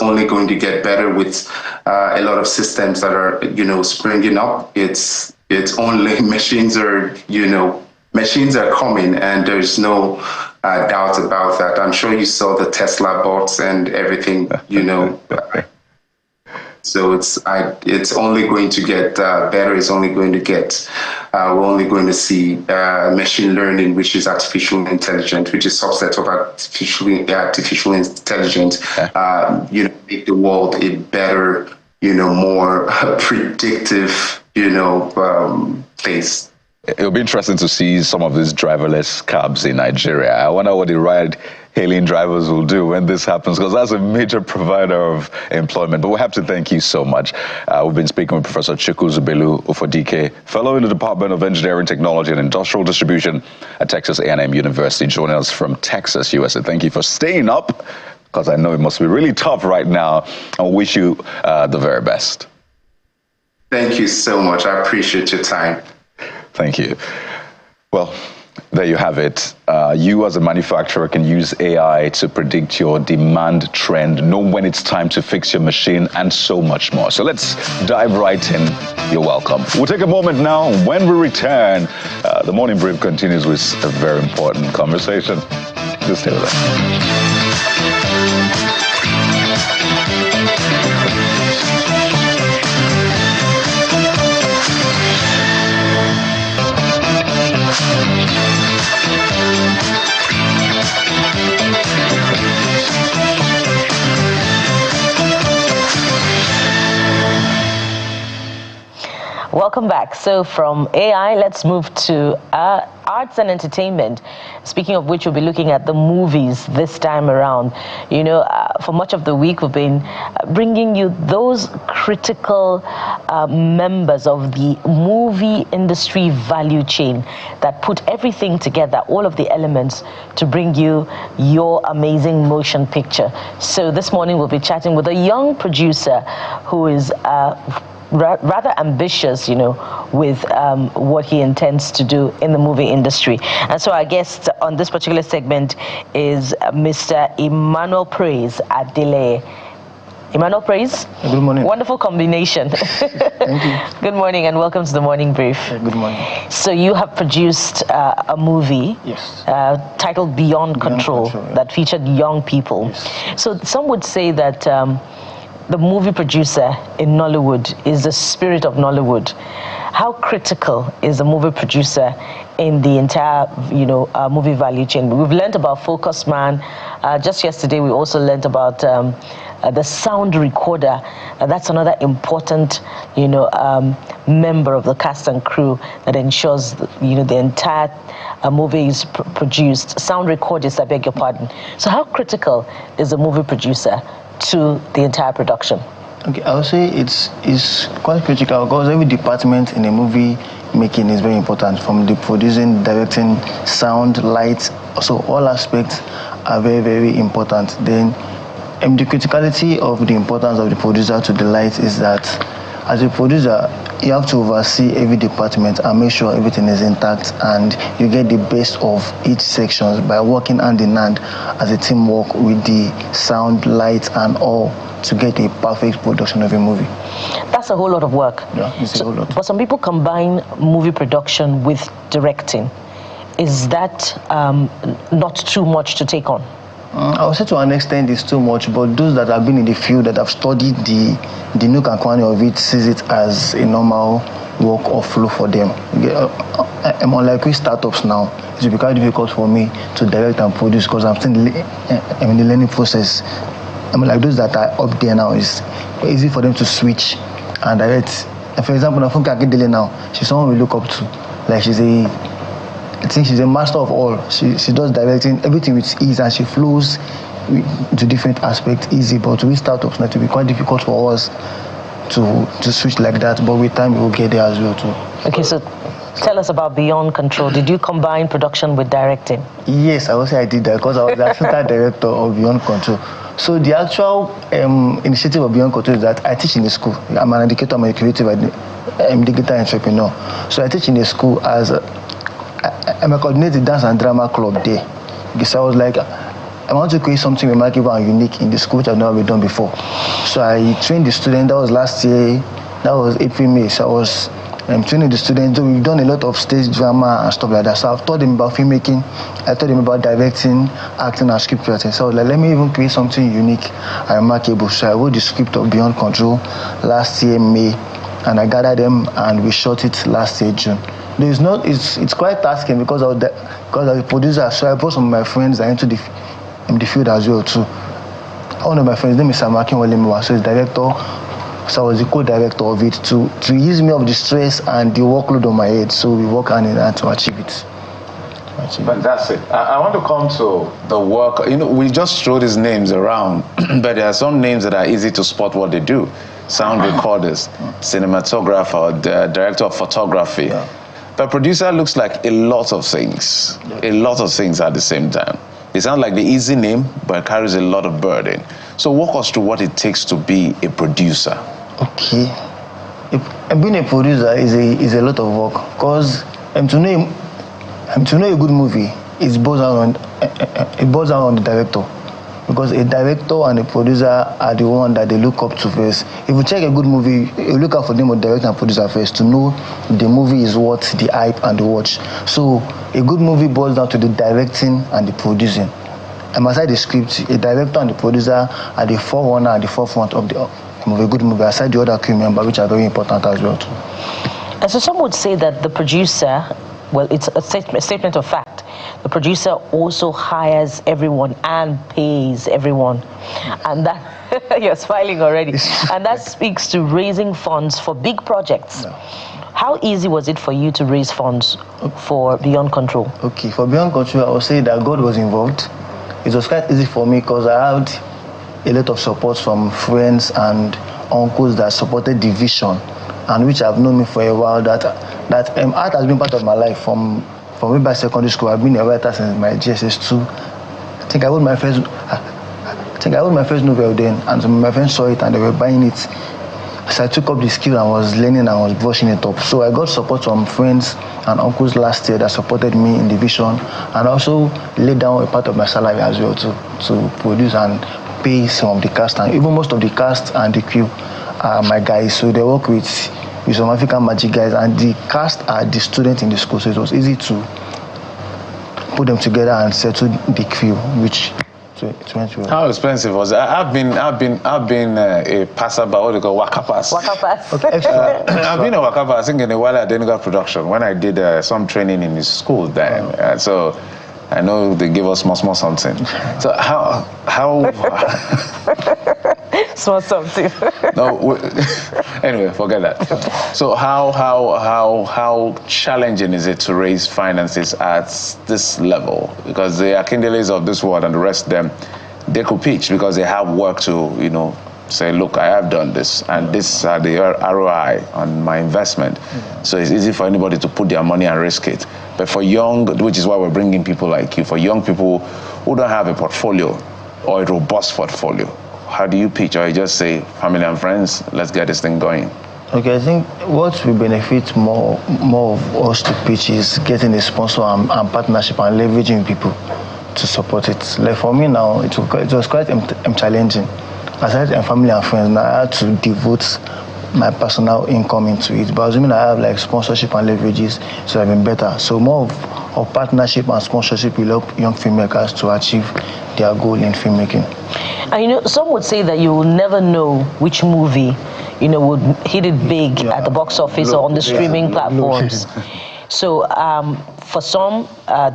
only going to get better with a lot of systems that are springing up. It's only machines are coming, and there's no doubt about that. I'm sure you saw the Tesla bots and everything. So it's only going to get better. It's only going to get. We're only going to see machine learning, which is artificial intelligence, which is a subset of artificial intelligence. Make the world a better, more predictive, place. It'll be interesting to see some of these driverless cabs in Nigeria. I wonder what the ride-hailing drivers will do when this happens, because that's a major provider of employment. But we have to thank you so much. We've been speaking with Professor Chukwuzubelu Ufodike, fellow in the Department of Engineering, Technology, and Industrial Distribution at Texas A&M University, joining us from Texas, USA. Thank you for staying up, because I know it must be really tough right now, and wish you the very best. Thank you so much. I appreciate your time. Thank you. Well, There you have it. You as a manufacturer can use AI to predict your demand trend, know when it's time to fix your machine, and so much more. So let's dive right in. You're welcome. We'll take a moment now. When we return, the Morning Brief continues with a very important conversation. Just stay with us. Welcome back. So from AI, let's move to arts and entertainment. Speaking of which, we'll be looking at the movies this time around. You know, for much of the week, we've been bringing you those critical members of the movie industry value chain that put everything together, all of the elements to bring you your amazing motion picture. So this morning, we'll be chatting with a young producer who is rather ambitious, you know, with what he intends to do in the movie industry. And so our guest on this particular segment is Mr. Emmanuel Praise Adele. Emmanuel Praise. Good morning. Wonderful combination. Thank you. Good morning and welcome to the Morning Brief. Good morning. So you have produced a movie, yes, titled Beyond Control, yeah, that featured young people. Yes. So some would say that the movie producer in Nollywood is the spirit of Nollywood. How critical is a movie producer in the entire, you know, movie value chain? We've learned about Focus Man. Just yesterday, we also learned about the sound recorder. That's another important, you know, member of the cast and crew that ensures, you know, the entire movie is produced. Sound recorders, I beg your pardon. So how critical is a movie producer to the entire production? Okay, I would say it's quite critical because every department in a movie making is very important, from the producing, directing, sound, light. So all aspects are very, very important. Then the criticality of the importance of the producer to the light is that as a producer, you have to oversee every department and make sure everything is intact and you get the best of each section by working hand in hand as a teamwork with the sound, light, and all to get a perfect production of a movie. That's a whole lot of work. Yeah, it's a whole lot. But some people combine movie production with directing. Is that not too much to take on? I would say to an extent it's too much, but those that have been in the field, that have studied the nook and cranny of it, sees it as a normal work or flow for them. Unlike we startups now, it will be quite difficult for me to direct and produce because I'm still in the learning process. I mean, like those that are up there now, it's easy for them to switch and direct. And for example, Nafunke Akindele now, she's someone we look up to. Like I think she's a master of all. She does directing everything with ease and she flows to different aspects easy. But with startups, it will be quite difficult for us to switch like that. But with time, we will get there as well too. Okay, so tell us about Beyond Control. Did you combine production with directing? Yes, I would say I did that because I was the assistant director of Beyond Control. So the actual initiative of Beyond Control is that I teach in a school. I'm an educator, I'm a creative, I'm a digital entrepreneur. So I teach in a school as I'm a coordinated dance and drama club there. Because I was like, I want to create something remarkable and unique in the school which I've never done before. So I trained the students. That was last year. That was April, May. So I was training the students. We've done a lot of stage drama and stuff like that. So I've taught them about filmmaking. I taught them about directing, acting, and script writing. So I was like, let me even create something unique and remarkable. So I wrote the script of Beyond Control last year, May. And I gathered them and we shot it last year, June. It's quite tasking because I was a producer, so I brought some of my friends into the field as well too. One of my friends, his name is Hakeem, so he's director. So I was the co-director of it to ease me of the stress and the workload on my head. So we work hand in hand to achieve it. Fantastic. I want to come to the work. You know, we just throw these names around, but there are some names that are easy to spot what they do. Sound recorders, cinematographer, the director of photography. Yeah. But producer looks like a lot of things, a lot of things at the same time. It sounds like the easy name, but it carries a lot of burden. So walk us through what it takes to be a producer. Okay. Being a producer is a lot of work because to name, To know a good movie, it boils down on the director. Because a director and a producer are the one that they look up to first. If you check a good movie, you look out for them with director and producer first to know the movie is worth the hype and the watch. So a good movie boils down to the directing and the producing. And aside the script, a director and the producer are the forerunner and the forefront of a good movie, aside the other crew members, which are very important as well too. And so some would say that the producer, well, it's a statement of fact. The producer also hires everyone and pays everyone. And that, you're smiling already. And that speaks to raising funds for big projects. No. How easy was it for you to raise funds for Beyond Control? Okay, for Beyond Control, I would say that God was involved. It was quite easy for me because I had a lot of support from friends and uncles that supported the vision, and which have known me for a while. That art has been part of my life from way back secondary school. I've been a writer since my GSS2. I think I wrote my first novel then, and some of my friends saw it and they were buying it. So I took up the skill and was learning and was brushing it up. So I got support from friends and uncles last year that supported me in the vision, and also laid down a part of my salary as well to produce and pay some of the cast, and even most of the cast and the crew are my guys. So they work with some African magic guys, and the cast are the students in the school, so it was easy to put them together and settle the crew, which it went well. How expensive was it? I've been a passer by what they call waka pass. Waka pass. Okay, I've been a waka pass. I think in a while I didn't got production when I did some training in the school then. So I know they give us small something. So how small something. No, anyway, forget that. So how challenging is it to raise finances at this level? Because the Akindeles of this world and the rest of them, they could pitch because they have work to, say, look, I have done this, and this are the ROI on my investment. Mm-hmm. So it's easy for anybody to put their money and risk it. But for young, which is why we're bringing people like you, for young people who don't have a portfolio or a robust portfolio, how do you pitch? Or you just say, family and friends, let's get this thing going? Okay, I think what will benefit more of us to pitch is getting a sponsor and partnership and leveraging people to support it. Like for me now, it was quite challenging. Aside from family and friends, now I had to devote my personal income into it. But assuming I have like sponsorship and leverages, so I've been better. So more of partnership and sponsorship will help young filmmakers to achieve their goal in filmmaking. And some would say that you will never know which movie, would hit it big at the box office or on the streaming platforms. So for some,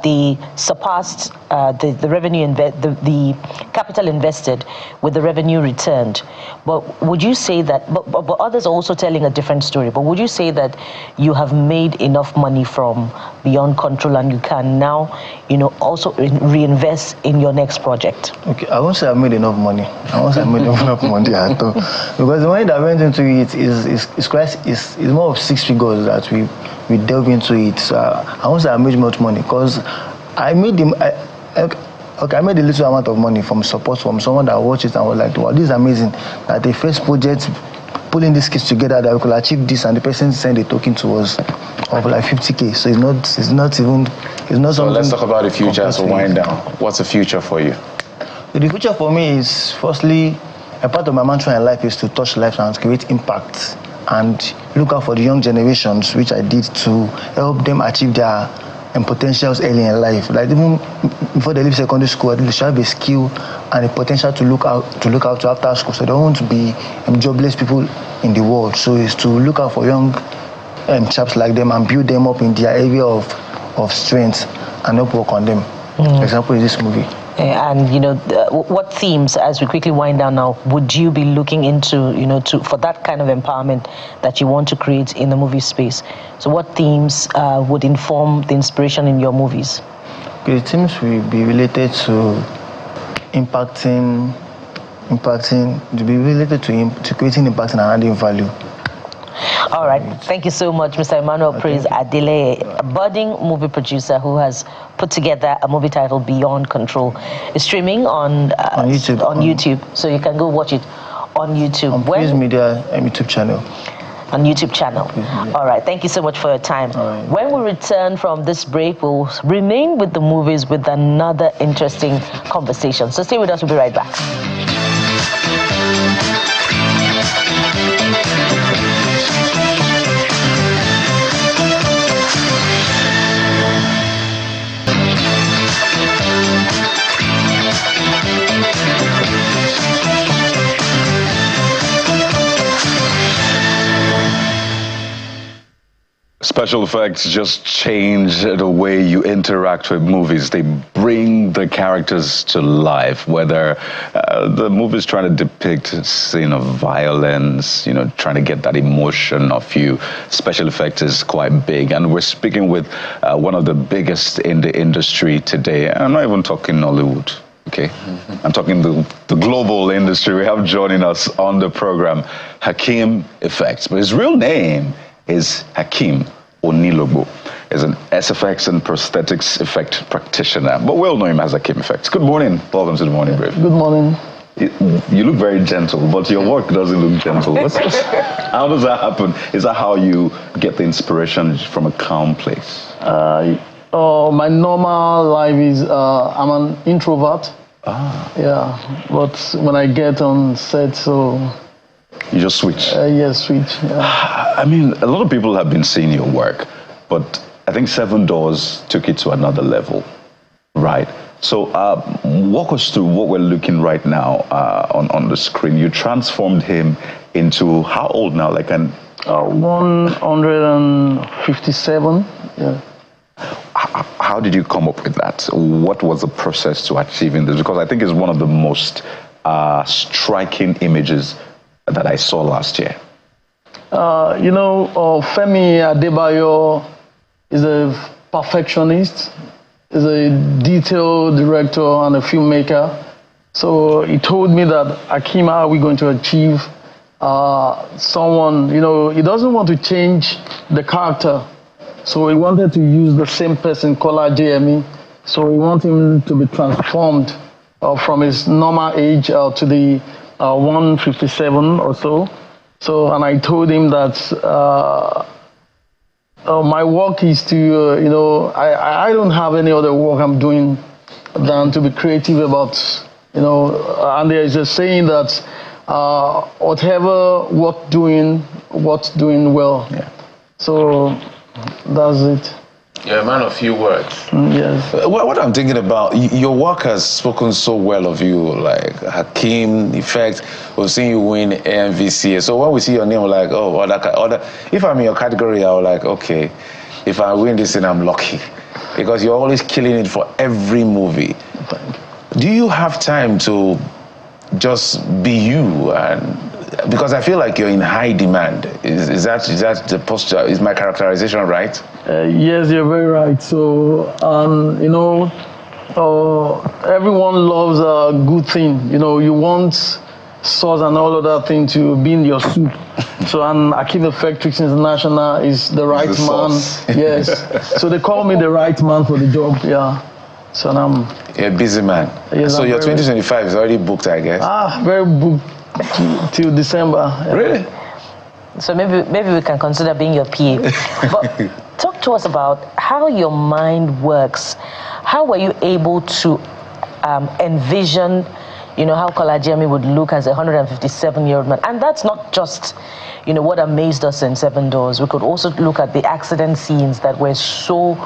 they surpassed the revenue, the capital invested with the revenue returned. But would you say that, but others are also telling a different story, but would you say that you have made enough money from Beyond Control and you can now, also reinvest in your next project? Okay, I won't say I've made enough money. I won't say I've made enough money at all. Because the money that went into it is more of 6 figures that we delve into it. So I won't say I made much money because I made I made a little amount of money from support from someone that watched it and was like, wow, this is amazing. That the first project, pulling these kids together, that we could achieve this, and the person sent a token to us of like 50K. So it's not something. So let's talk about the future as we wind down. What's the future for you? The future for me is, firstly, a part of my mantra in life is to touch lives and create impact and look out for the young generations, which I did to help them achieve their potentials early in life. Like even before they leave secondary school, they should have a skill and a potential to look out to after school. So they don't want to be jobless people in the world. So it's to look out for young chaps like them and build them up in their area of strength and help work on them. For example, in this movie. And what themes, as we quickly wind down now, would you be looking into, for that kind of empowerment that you want to create in the movie space? So what themes would inform the inspiration in your movies? The themes will be related to creating impact and adding value. All right. Thank you so much, Mr. Emmanuel Praise Adele, a budding movie producer who has put together a movie titled Beyond Control. It's streaming on YouTube. So you can go watch it on YouTube. On Praise Media YouTube channel. on YouTube channel. All right, thank you so much for your time. When we return from this break, we'll remain with the movies with another interesting conversation. So stay with us, we'll be right back. Special effects just change the way you interact with movies. They bring the characters to life, whether the movie's trying to depict a scene of violence, trying to get that emotion of you. Special effects is quite big. And we're speaking with one of the biggest in the industry today. I'm not even talking Nollywood. Okay, I'm talking the global industry. We have joining us on the program, Hakeem Effects. But his real name is Hakeem Onilogbo. Is an SFX and prosthetics effect practitioner, but we all know him as Hakeem Effects. Good morning. Welcome to the Morning Brief. Good morning. You look very gentle, but your work doesn't look gentle. How does that happen? Is that how you get the inspiration from a calm place? My normal life is I'm an introvert. Yeah, but when I get on set, so you just switch. Yes, switch. Yeah. I mean, a lot of people have been seeing your work, but I think 7 Doors took it to another level, right? So walk us through what we're looking right now on the screen. You transformed him into how old now? Like 157. Yeah. How did you come up with that? What was the process to achieving this? Because I think it's one of the most striking images that I saw last year. Femi Adebayo is a perfectionist, is a detail director and a filmmaker. So he told me that, Hakeem, how are we going to achieve someone, he doesn't want to change the character. So he wanted to use the same person, Kola JME. So he wanted him to be transformed from his normal age to the 157 or so. So, and I told him that my work is to, I don't have any other work I'm doing than to be creative about, and there is a saying that whatever worth doing well. Yeah. So that's it. You're a man of few words. Yes. What I'm thinking about, your work has spoken so well of you, like Hakeem Effect. We've seen you win AMVCA. So when we see your name, we're like, oh, if I'm in your category, I'm like, okay, if I win this, then I'm lucky. Because you're always killing it for every movie. Do you have time to just be you? And because I feel like you're in high demand. Is that the posture? Is my characterization right? Yes, you're very right. So, everyone loves a good thing. You want sauce and all of that thing to be in your soup. So, and Hakeem Effects International is the right man. Yes. So they call me the right man for the job. Yeah. So I'm. You're a busy man. Yes, so your 2025 is already booked, I guess. Very booked till December. Yeah. Really? So maybe we can consider being your PA. But talk to us about how your mind works. How were you able to envision, how Kola Jemi would look as a 157-year-old man? And that's not just, what amazed us in 7 Doors. We could also look at the accident scenes that were so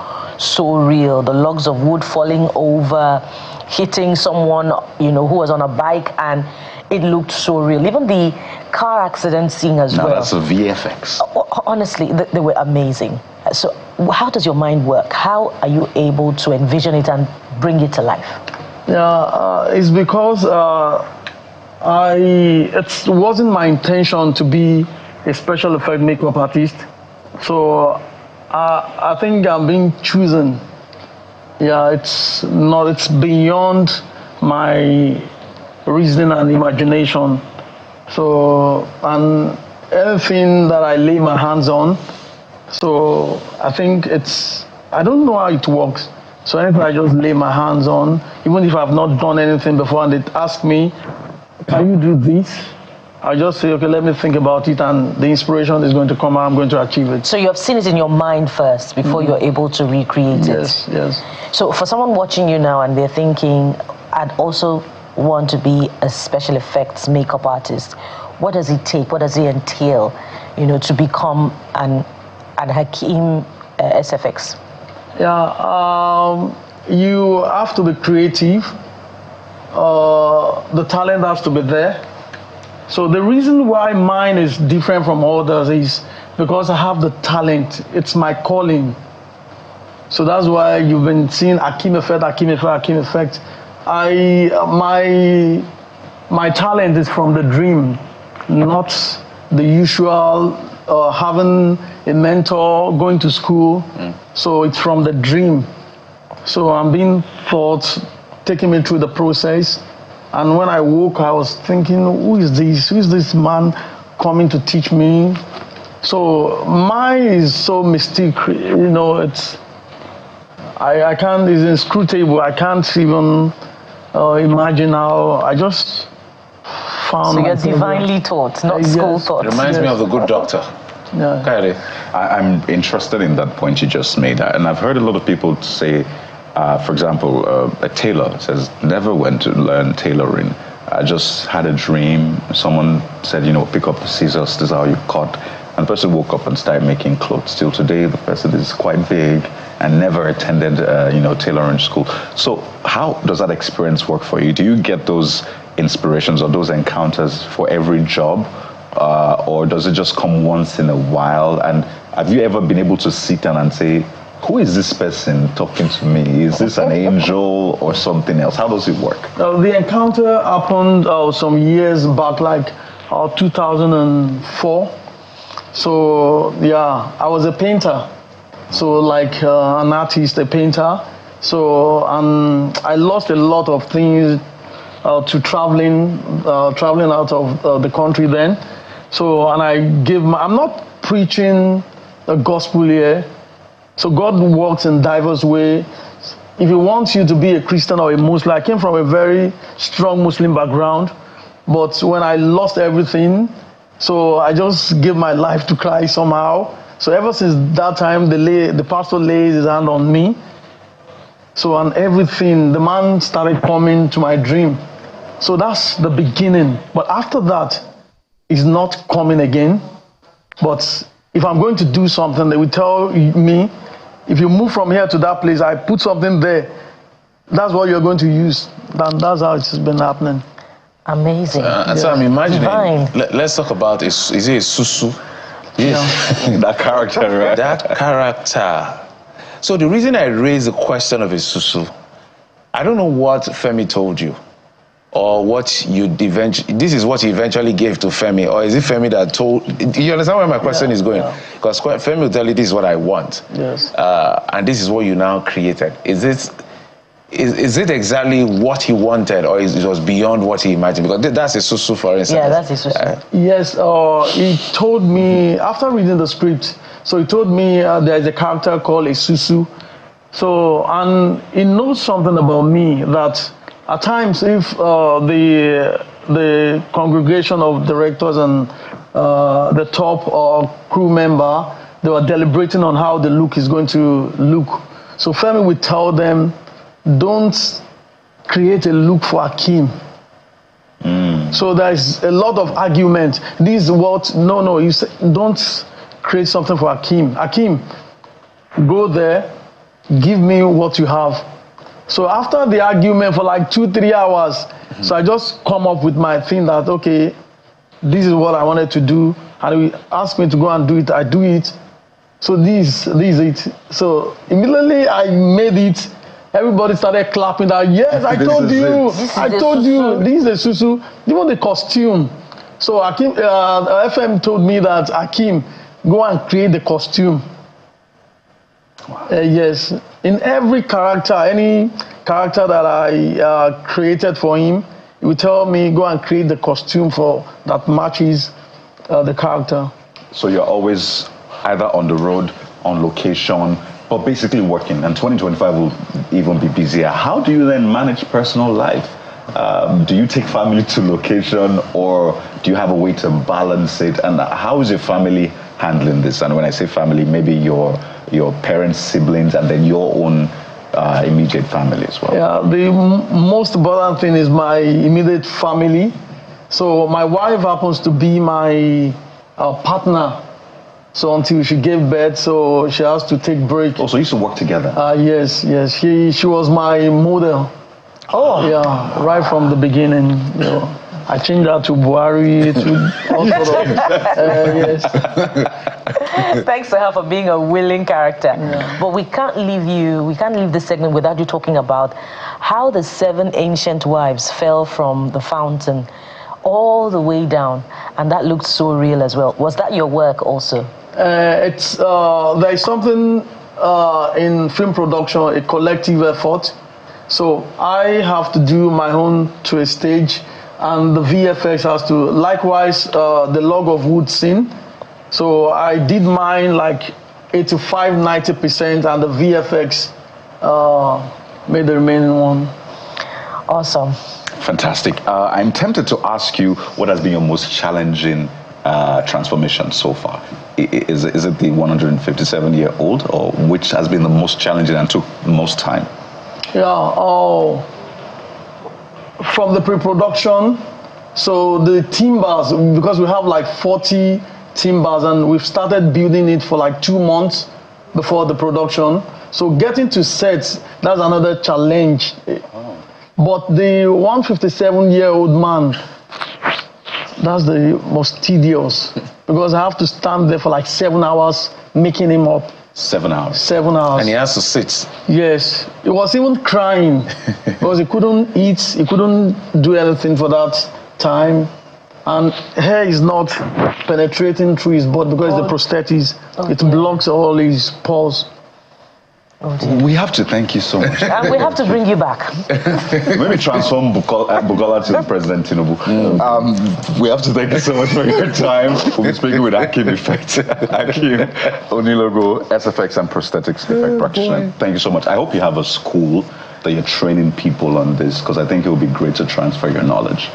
real. The logs of wood falling over, hitting someone, who was on a bike, and it looked so real. Even the car accident scene as well. That's a VFX. Honestly, they were amazing. So how does your mind work? How are you able to envision it and bring it to life? Yeah, it's because it wasn't my intention to be a special effect makeup artist. So I think I'm being chosen. Yeah, it's beyond my reasoning and imagination. So, and anything that I lay my hands on, so I think I don't know how it works. So anything I just lay my hands on, even if I've not done anything before and they ask me, can you do this? I just say, okay, let me think about it, and the inspiration is going to come out, I'm going to achieve it. So you have seen it in your mind first before you're able to recreate it? Yes. So for someone watching you now and they're thinking, I'd also want to be a special effects makeup artist, what does it take? What does it entail, to become an Hakeem SFX? Yeah, you have to be creative. The talent has to be there. So the reason why mine is different from others is because I have the talent. It's my calling. So that's why you've been seeing Hakeem Effect. My talent is from the dream, not the usual having a mentor, going to school. So it's from the dream. So I'm being taught, taking me through the process. And when I woke, I was thinking, who is this? Who is this man coming to teach me? So mine is so mystic, it's, I can't, it's inscrutable. I can't even imagine how, I just found. So you're divinely taught, not school taught. It reminds me of the Good Doctor. Yeah. Kairi, I'm interested in that point you just made. And I've heard a lot of people say, for example, a tailor says, never went to learn tailoring. I just had a dream. Someone said, pick up the scissors, this is how you cut. And the person woke up and started making clothes. Till today, the person is quite vague and never attended, tailoring school. So how does that experience work for you? Do you get those inspirations or those encounters for every job? Or does it just come once in a while? And have you ever been able to sit down and say, who is this person talking to me? Is this an angel or something else? How does it work? The encounter happened some years back, like 2004. So, yeah, I was a painter. So, like an artist, a painter. So, I lost a lot of things to traveling out of the country then. So, and I'm not preaching the gospel here. So God works in diverse ways. If He wants you to be a Christian or a Muslim, I came from a very strong Muslim background, but when I lost everything, so I just gave my life to Christ somehow. So ever since that time, the pastor laid his hand on me. So and everything, the man started coming to my dream. So that's the beginning. But after that, it's not coming again. But if I'm going to do something, they will tell me, if you move from here to that place, I put something there. That's what you're going to use. And that's how it's been happening. Amazing. So I'm imagining, let's talk about, is it a Susu? Yes. That character, right? That character. So the reason I raised the question of a Susu, I don't know what Femi told you, or what you this is what he eventually gave to Femi, or is it Femi that told? You understand where my question is going? Because Femi will tell you, this is what I want. Yes. And this is what you now created. Is it exactly what he wanted, or it was beyond what he imagined? Because that's a Susu, for instance. Yeah, that's a Susu. Yes, he told me, after reading the script, so he told me there's a character called a Susu. So, and he knows something about me, that at times, if the congregation of directors and the top or crew member, they were deliberating on how the look is going to look. So Femi would tell them, don't create a look for Hakeem. So there's a lot of argument. This is what, no, you say, don't create something for Hakeem. Hakeem, go there, give me what you have. So after the argument for like 2-3 hours, so I just come up with my thing that, okay, this is what I wanted to do. And he asked me to go and do it, I do it. So this is it. So immediately I made it. Everybody started clapping that, yes, I told you, this is a Susu. Even the costume. So Hakeem, FM told me that, Hakeem, go and create the costume. Wow. Yes, in every character, any character that I created for him, he would tell me, go and create the costume that matches the character. So you're always either on the road, on location, but basically working, and 2025 will even be busier. How do you then manage personal life? Do you take family to location, or do you have a way to balance it? And how is your family handling this? And when I say family, maybe your parents, siblings, and then your own immediate family as well. Yeah, the most important thing is my immediate family. So my wife happens to be my partner. So until she gave birth, so she has to take break. Oh, so you used to work together? Yes. She was my model. Oh. Yeah, right from the beginning. You know, I changed her to Buhari, to all sort of, yes. Thanks to her for being a willing character. Yeah. But we can't leave this segment without you talking about how the 7 ancient wives fell from the fountain all the way down, and that looked so real as well. Was that your work also? There is something in film production, a collective effort. So I have to do my own to a stage, and the VFX has to. Likewise, the log of wood scene. So I did mine like 85-90%, and the VFX made the remaining one. Awesome. Fantastic. I'm tempted to ask you what has been your most challenging transformation so far. Is it the 157-year-old, or which has been the most challenging and took the most time? Yeah, from the pre-production, so the timbers, because we have like 40 timbers, and we've started building it for like 2 months before the production. So getting to sets, that's another challenge. Oh. But the 157-year-old man, that's the most tedious, because I have to stand there for like 7 hours making him up. 7 hours? 7 hours. And he has to sit. Yes. He was even crying because he couldn't eat, he couldn't do anything for that time. And hair is not penetrating through his body because the prosthetics, it blocks all his pores. We have to thank you so much. And we have to bring you back. Maybe transform Bukola to President Tinubu. We have to thank you so much for your time. We'll be speaking with Hakeem Effect. Hakeem Onilogo, SFX and prosthetics effect practitioner. Thank you so much. I hope you have a school that you're training people on this, because I think it would be great to transfer your knowledge.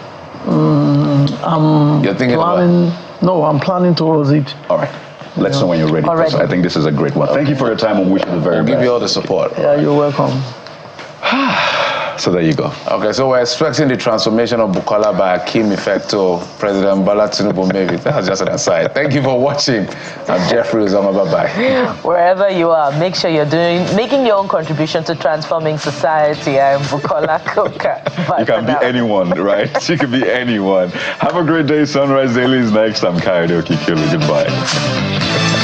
You're thinking planning, no, I'm planning towards it. All right. Let us know when you're ready. I think this is a great one. Thank you for your time, and wish you the very best. We'll give you all the support. Yeah, you're welcome. So there you go. Okay, so we're expecting the transformation of Bukola by Hakeem Effect to President Bola Tinubu, maybe. That's just an aside. Thank you for watching. I'm Jeffrey Uzoma. Bye-bye. Wherever you are, make sure you're making your own contribution to transforming society. I'm Bukola Koka. You can be anyone, right? You can be anyone. Have a great day. Sunrise Daily is next. I'm Kayode Okikulu. Goodbye.